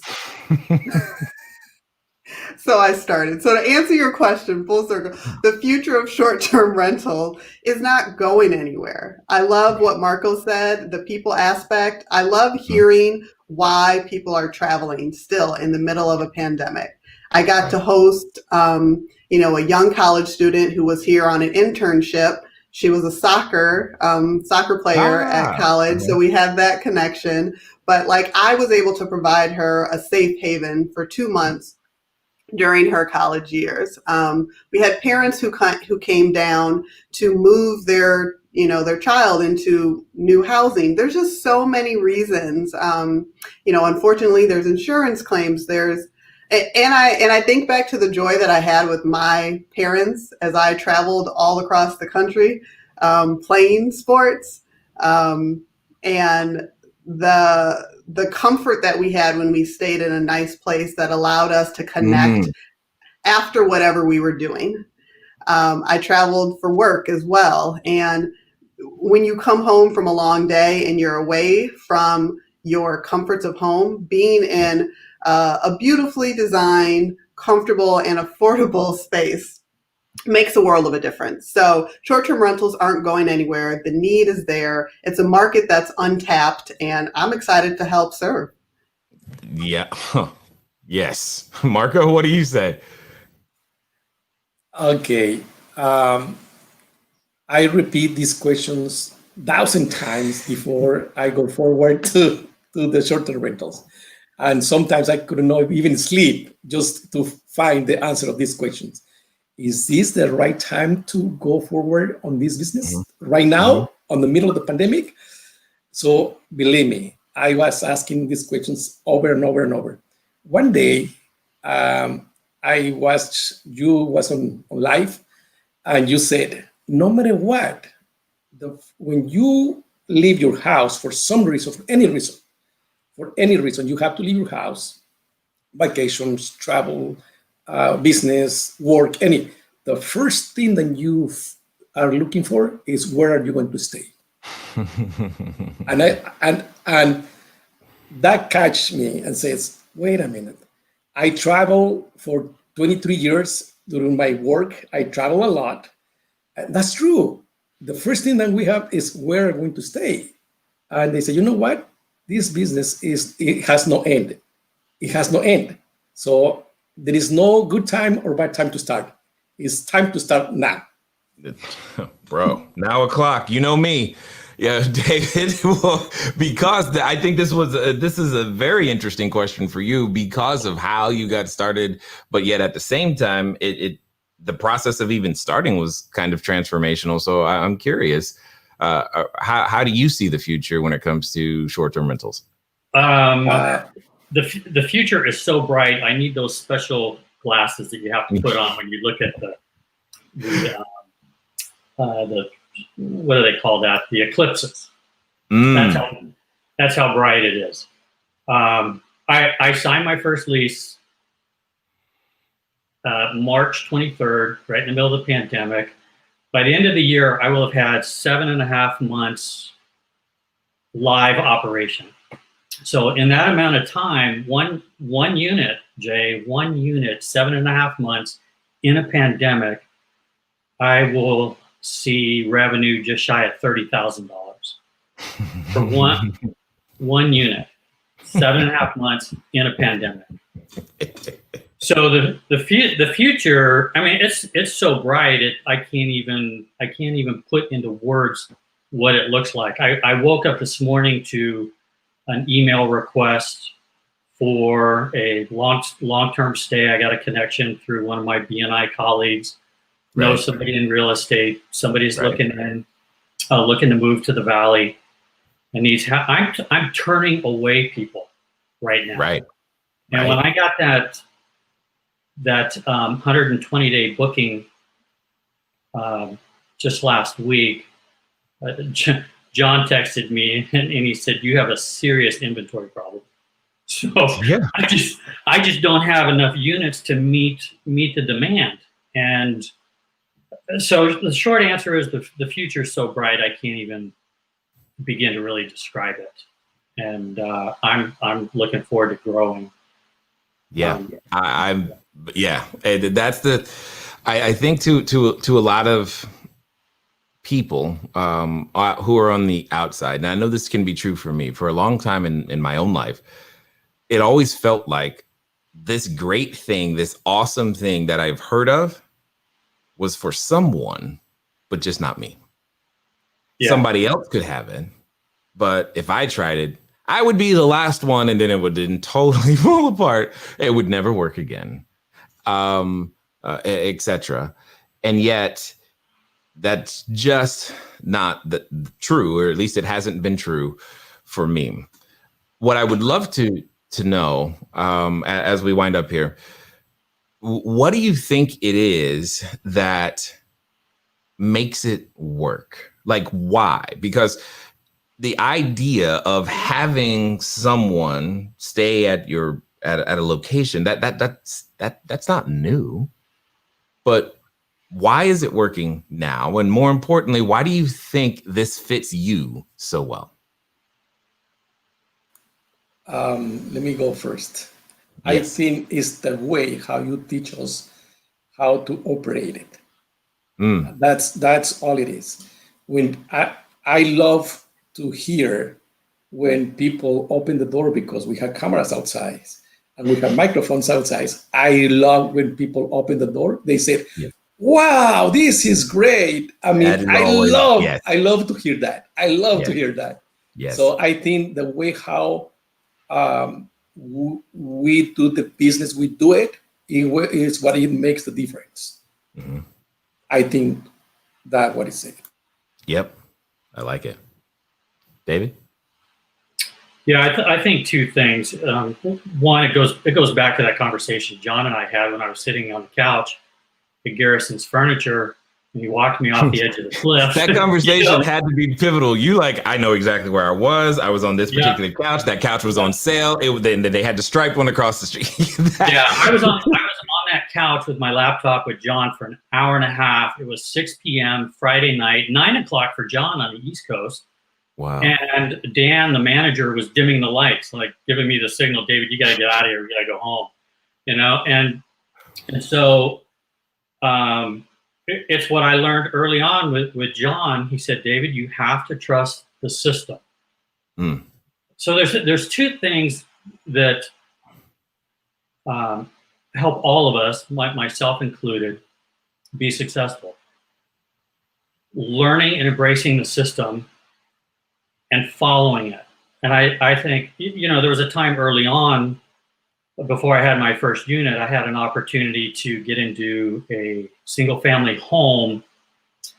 So I started. So to answer your question, full circle, the future of short-term rental is not going anywhere. I love what Marco said, the people aspect. I love hearing why people are traveling still in the middle of a pandemic. I got to host, a young college student who was here on an internship. She was a soccer player at college, so we had that connection. But I was able to provide her a safe haven for 2 months during her college years. We had parents who came down to move their their child into new housing. There's just so many reasons. Unfortunately, there's insurance claims. And I think back to the joy that I had with my parents as I traveled all across the country, playing sports, and the comfort that we had when we stayed in a nice place that allowed us to connect after whatever we were doing. I traveled for work as well. And when you come home from a long day and you're away from your comforts of home, being in a beautifully designed, comfortable, and affordable space makes a world of a difference. So short-term rentals aren't going anywhere. The need is there. It's a market that's untapped, and I'm excited to help serve. Yeah. Yes. Marco, what do you say? Okay. I repeat these questions 1,000 times before I go forward to the short-term rentals. And sometimes I couldn't even sleep just to find the answer of these questions. Is this the right time to go forward on this business right now, on the middle of the pandemic? So believe me, I was asking these questions over and over and over. One day, you was on live, and you said, no matter what, when you leave your house for some reason, for any reason, you have to leave your house, vacations, travel, business, work, the first thing that you are looking for is where are you going to stay? and that catch me and says, wait a minute. I travel for 23 years during my work. I travel a lot. And that's true. The first thing that we have is where are we going to stay? And they say, you know what? This business it has no end. It has no end. So there is no good time or bad time to start. It's time to start now. Bro, now o'clock. You know me. Yeah, David. Well, because I think this is a very interesting question for you because of how you got started, but yet at the same time, the process of even starting was kind of transformational. So I'm curious, how do you see the future when it comes to short-term rentals? The future is so bright. I need those special glasses that you have to put on when you look at the what do they call that? The eclipses. That's how bright it is. I signed my first lease March 23rd, right in the middle of the pandemic. By the end of the year, I will have had 7.5 months live operation. So in that amount of time, one unit, Jay, 7.5 months in a pandemic, I will see revenue just shy of $30,000 for one unit, 7.5 months in a pandemic. So the future, I mean, it's so bright. I can't even put into words what it looks like. I woke up this morning to an email request for a long-term stay. I got a connection through one of my BNI colleagues. Know somebody in real estate. Somebody's looking to move to the Valley, and I'm turning away people right now. Right. And when I got that 120-day booking just last week, John texted me and he said, "You have a serious inventory problem." So yeah. I just don't have enough units to meet the demand. And so the short answer is the future is so bright I can't even begin to really describe it. And I'm looking forward to growing. Yeah, that's I think to a lot of people who are on the outside, and I know this can be true for me, for a long time in my own life, it always felt like this great thing, this awesome thing that I've heard of was for someone, but just not me. Yeah. Somebody else could have it, but if I tried it, I would be the last one, and then it would totally fall apart. It would never work again, etc. And yet, that's just not true, or at least it hasn't been true for me. What I would love to know, as we wind up here, what do you think it is that makes it work? Like, why? Because the idea of having someone stay at a location that's not new, but why is it working now? And more importantly, why do you think this fits you so well? Let me go first. Yes. I think it's the way how you teach us how to operate it. That's all it is. When I love to hear when people open the door, because we have cameras outside and we have microphones outside. I love when people open the door. They say, "Wow, this is great." I mean, I love to hear that. I love to hear that. Yes. So I think the way how we do the business, we do it is what it makes the difference. Mm-hmm. I think that what is it. Yep, I like it. David? Yeah, I think two things. One, it goes back to that conversation John and I had when I was sitting on the couch at Garrison's Furniture, and he walked me off the edge of the cliff. That conversation had to be pivotal. I know exactly where I was. I was on this particular couch. That couch was on sale. Then they had to stripe one across the street. I was on that couch with my laptop with John for an hour and a half. It was 6 p.m. Friday night, 9 o'clock for John on the East Coast. Wow. And Dan, the manager, was dimming the lights, like giving me the signal, David, you got to get out of here. We got to go home, And so it's what I learned early on with John. He said, David, you have to trust the system. So there's two things that help all of us, myself included, be successful. Learning and embracing the system and following it. And I think, there was a time early on, before I had my first unit, I had an opportunity to get into a single family home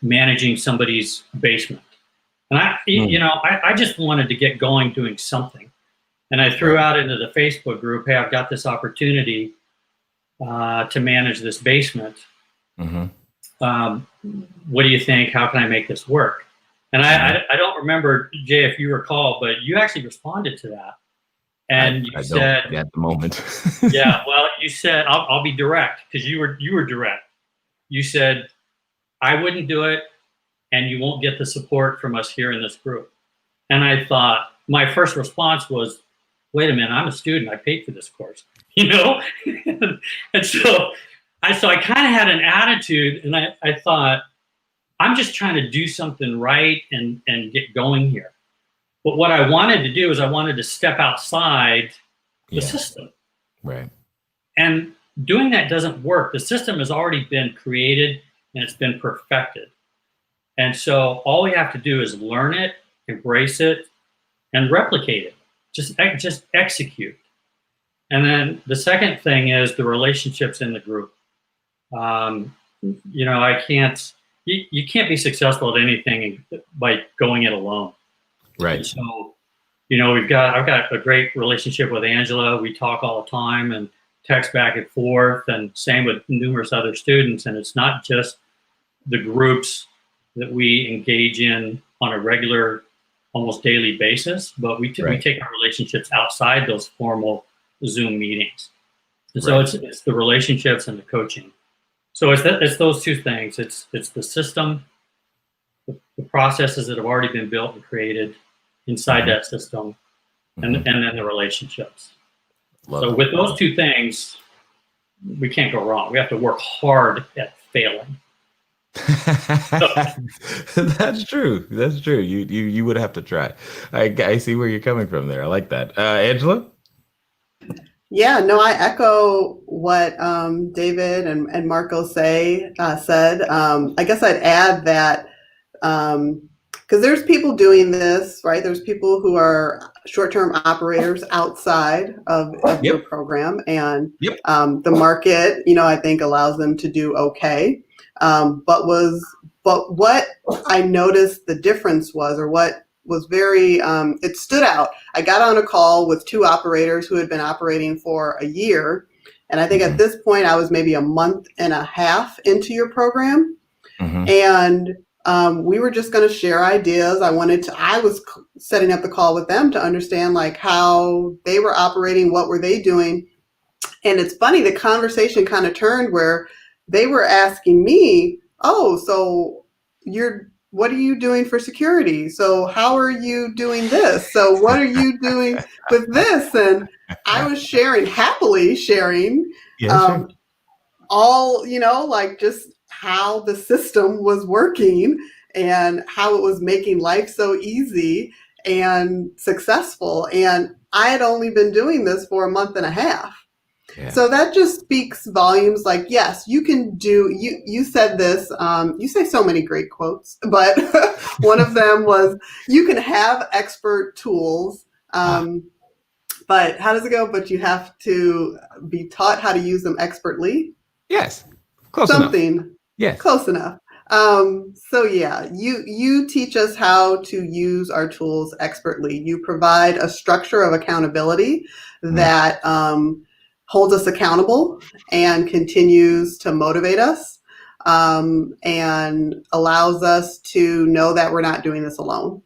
managing somebody's basement. And I just wanted to get going doing something. And I threw out into the Facebook group, hey, I've got this opportunity to manage this basement. What do you think? How can I make this work? And I don't remember, Jay, if you recall, but you actually responded to that. And you said, at the moment. You said, I'll be direct, because you were direct. You said, I wouldn't do it, and you won't get the support from us here in this group. And I thought, my first response was, wait a minute, I'm a student. I paid for this course, And so I kind of had an attitude, and I thought, I'm just trying to do something right and get going here. But what I wanted to do is I wanted to step outside the system. Right. And doing that doesn't work. The system has already been created and it's been perfected. And so all we have to do is learn it, embrace it, and replicate it. Just execute. And then the second thing is the relationships in the group. You can't be successful at anything by going it alone. Right. And so, I've got a great relationship with Angela. We talk all the time and text back and forth, and same with numerous other students. And it's not just the groups that we engage in on a regular, almost daily basis, but we take our relationships outside those formal Zoom meetings. And so it's the relationships and the coaching. So it's those two things. It's the system, the processes that have already been built and created inside that system, and then the relationships. So with those two things, we can't go wrong. We have to work hard at failing. That's true. That's true. You would have to try. I see where you're coming from there. I like that. Angela? Yeah, no, I echo what David and Marco said. I guess I'd add that because there's people doing this, right? There's people who are short-term operators outside of your program, and the market, I think allows them to do okay. But But what I noticed the difference was, or what was very, it stood out. I got on a call with 2 operators who had been operating for a year. And I think at this point, I was maybe a month and a half into your program. And we were just going to share ideas. I was setting up the call with them to understand like how they were operating, what were they doing. And it's funny, the conversation kind of turned where they were asking me, oh, so what are you doing for security? So how are you doing this? So what are you doing with this? And I was happily sharing all, like just how the system was working and how it was making life so easy and successful. And I had only been doing this for a month and a half. Yeah. So that just speaks volumes. Like, yes, you can do, you said this, you say so many great quotes, but one of them was, you can have expert tools, but how does it go? But you have to be taught how to use them expertly. Yes. Close Something. enough. Yes. Close enough. So yeah, you teach us how to use our tools expertly. You provide a structure of accountability that holds us accountable and continues to motivate us, and allows us to know that we're not doing this alone.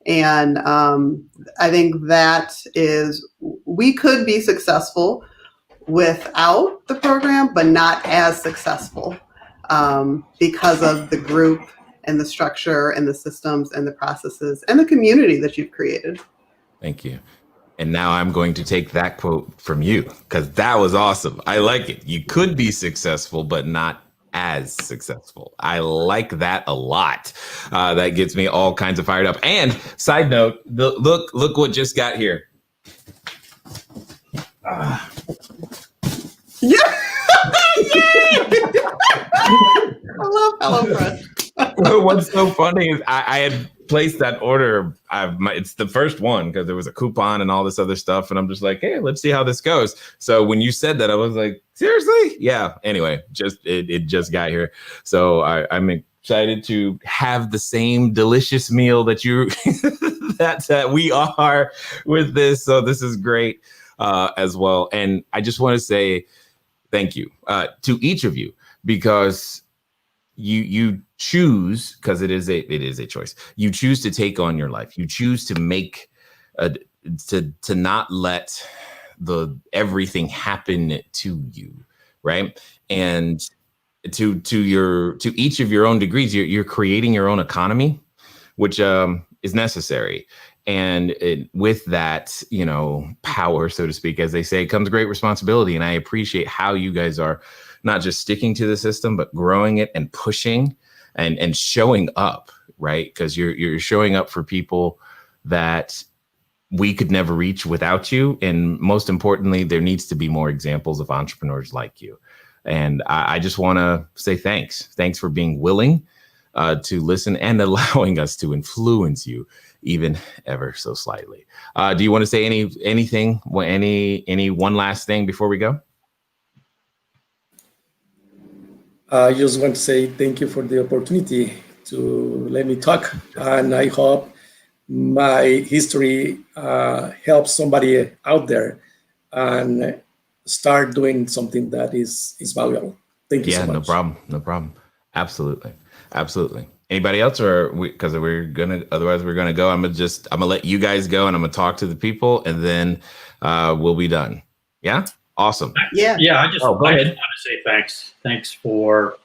And I think that we could be successful without the program, but not as successful because of the group and the structure and the systems and the processes and the community that you've created. Thank you. And now I'm going to take that quote from you because that was awesome. I like it. You could be successful, but not as successful. I like that a lot. That gets me all kinds of fired up. And side note, look what just got here. Yeah. I love HelloFresh. What's so funny is I had placed that order. It's the first one because there was a coupon and all this other stuff. And I'm just like, hey, let's see how this goes. So when you said that, I was like, seriously? Yeah. Anyway, it just got here. So I'm excited to have the same delicious meal that that we are with this. So this is great as well. And I just want to say thank you to each of you because you choose, because it is a choice. You choose to take on your life. You choose to make to not let everything happen to you, right? And to each of your own degrees, you're creating your own economy, which is necessary. And with that, power, so to speak, as they say, comes great responsibility. And I appreciate how you guys are not just sticking to the system, but growing it and pushing and showing up, right? Because you're showing up for people that we could never reach without you. And most importantly, there needs to be more examples of entrepreneurs like you. And I just want to say thanks. Thanks for being willing to listen and allowing us to influence you even ever so slightly. Do you want to say anything, any one last thing before we go? I just want to say thank you for the opportunity to let me talk. And I hope my history helps somebody out there and start doing something that is valuable. Thank you so much. No problem. Absolutely. Anybody else, or because otherwise we're gonna go. I'm gonna let you guys go, and I'm gonna talk to the people, and then we'll be done. Yeah. Awesome. Yeah. I just want to say thanks. Thanks for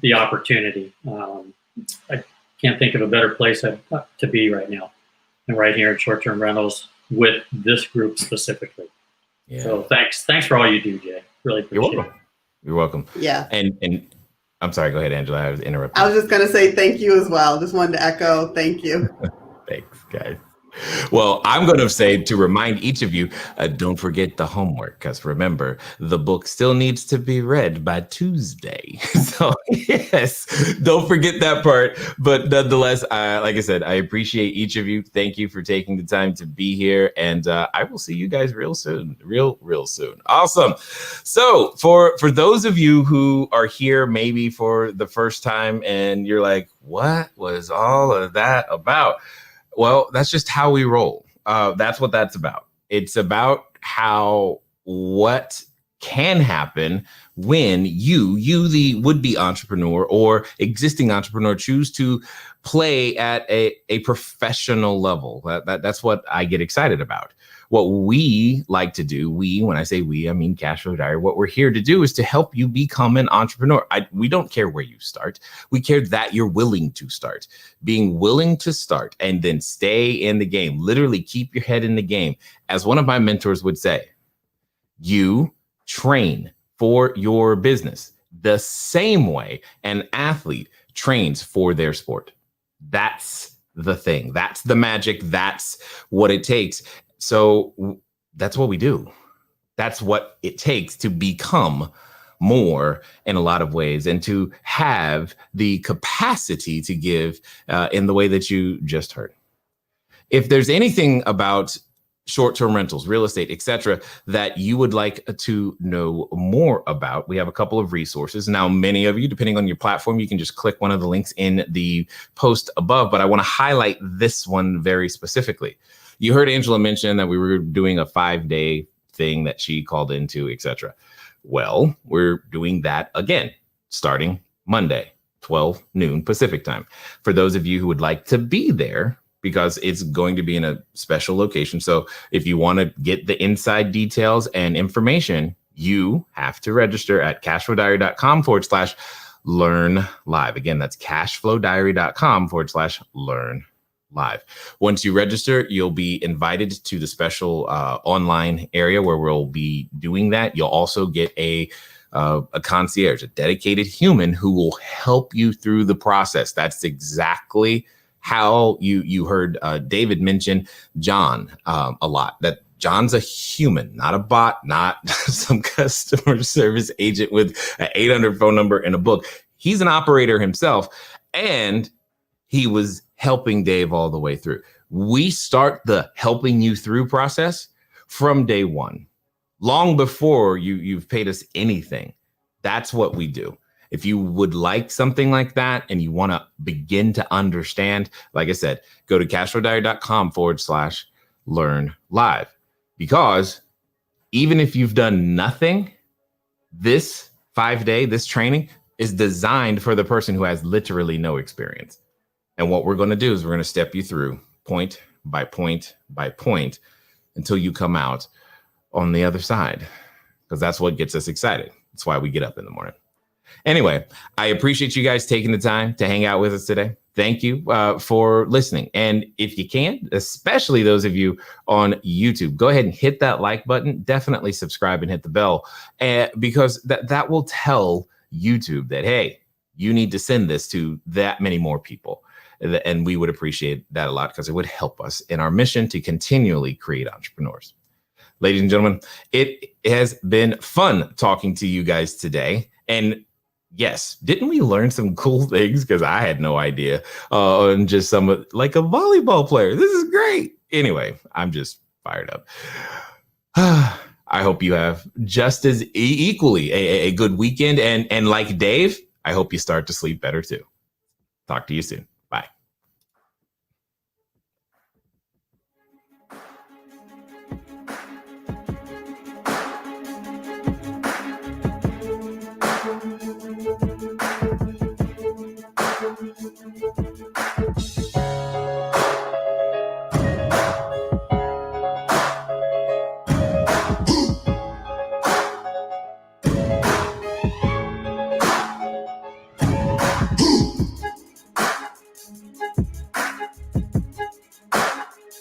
the opportunity. I can't think of a better place to be right now, and right here in short-term rentals with this group specifically. Yeah. So thanks for all you do, Jay. Really appreciate it. You're welcome. Yeah. And I'm sorry. Go ahead, Angela. I was interrupting. I was just going to say thank you as well. Just wanted to echo thank you. Thanks, guys. Well, I'm going to say to remind each of you, don't forget the homework, because remember, the book still needs to be read by Tuesday. So yes, don't forget that part. But nonetheless, like I said, I appreciate each of you. Thank you for taking the time to be here. And I will see you guys real soon, real soon. Awesome. So for those of you who are here maybe for the first time and you're like, what was all of that about? Well, that's just how we roll. That's what that's about. It's about what can happen when you the would-be entrepreneur or existing entrepreneur, choose to play at a professional level. That's what I get excited about. What we like to do, when I say we, I mean CashFlow Diary, what we're here to do is to help you become an entrepreneur. We don't care where you start. We care that you're willing to start. Being willing to start and then stay in the game. Literally keep your head in the game. As one of my mentors would say, you train for your business the same way an athlete trains for their sport. That's the thing. That's the magic. That's what it takes. So that's what we do. That's what it takes to become more in a lot of ways and to have the capacity to give in the way that you just heard. If there's anything about short-term rentals, real estate, etc., that you would like to know more about, we have a couple of resources. Now, many of you, depending on your platform, you can just click one of the links in the post above, but I want to highlight this one very specifically. You heard Angela mention that we were doing a 5-day thing that she called into, etc. Well, we're doing that again, starting Monday, 12 noon Pacific time. For those of you who would like to be there, because it's going to be in a special location. So if you want to get the inside details and information, you have to register at cashflowdiary.com/learn live. Again, that's cashflowdiary.com/learn live. Once you register, you'll be invited to the special online area where we'll be doing that. You'll also get a concierge, a dedicated human who will help you through the process. That's exactly how you heard David mention John a lot, that John's a human, not a bot, not some customer service agent with an 800 phone number and a book. He's an operator himself, and he was helping Dave all the way through. We start the helping you through process from day one, long before you've paid us anything. That's what we do. If you would like something like that and you want to begin to understand, like I said, go to cashflowdiary.com/learn live. Because even if you've done nothing, this 5-day, this training is designed for the person who has literally no experience. And what we're going to do is we're going to step you through point by point by point until you come out on the other side, because that's what gets us excited. That's why we get up in the morning. Anyway, I appreciate you guys taking the time to hang out with us today. Thank you for listening. And if you can, especially those of you on YouTube, go ahead and hit that like button. Definitely subscribe and hit the bell, because that will tell YouTube that, hey, you need to send this to that many more people. And we would appreciate that a lot, because it would help us in our mission to continually create entrepreneurs. Ladies and gentlemen, it has been fun talking to you guys today. And yes, didn't we learn some cool things? Because I had no idea on just some, like a volleyball player. This is great. Anyway, I'm just fired up. I hope you have just as equally a good weekend. And like Dave, I hope you start to sleep better too. Talk to you soon.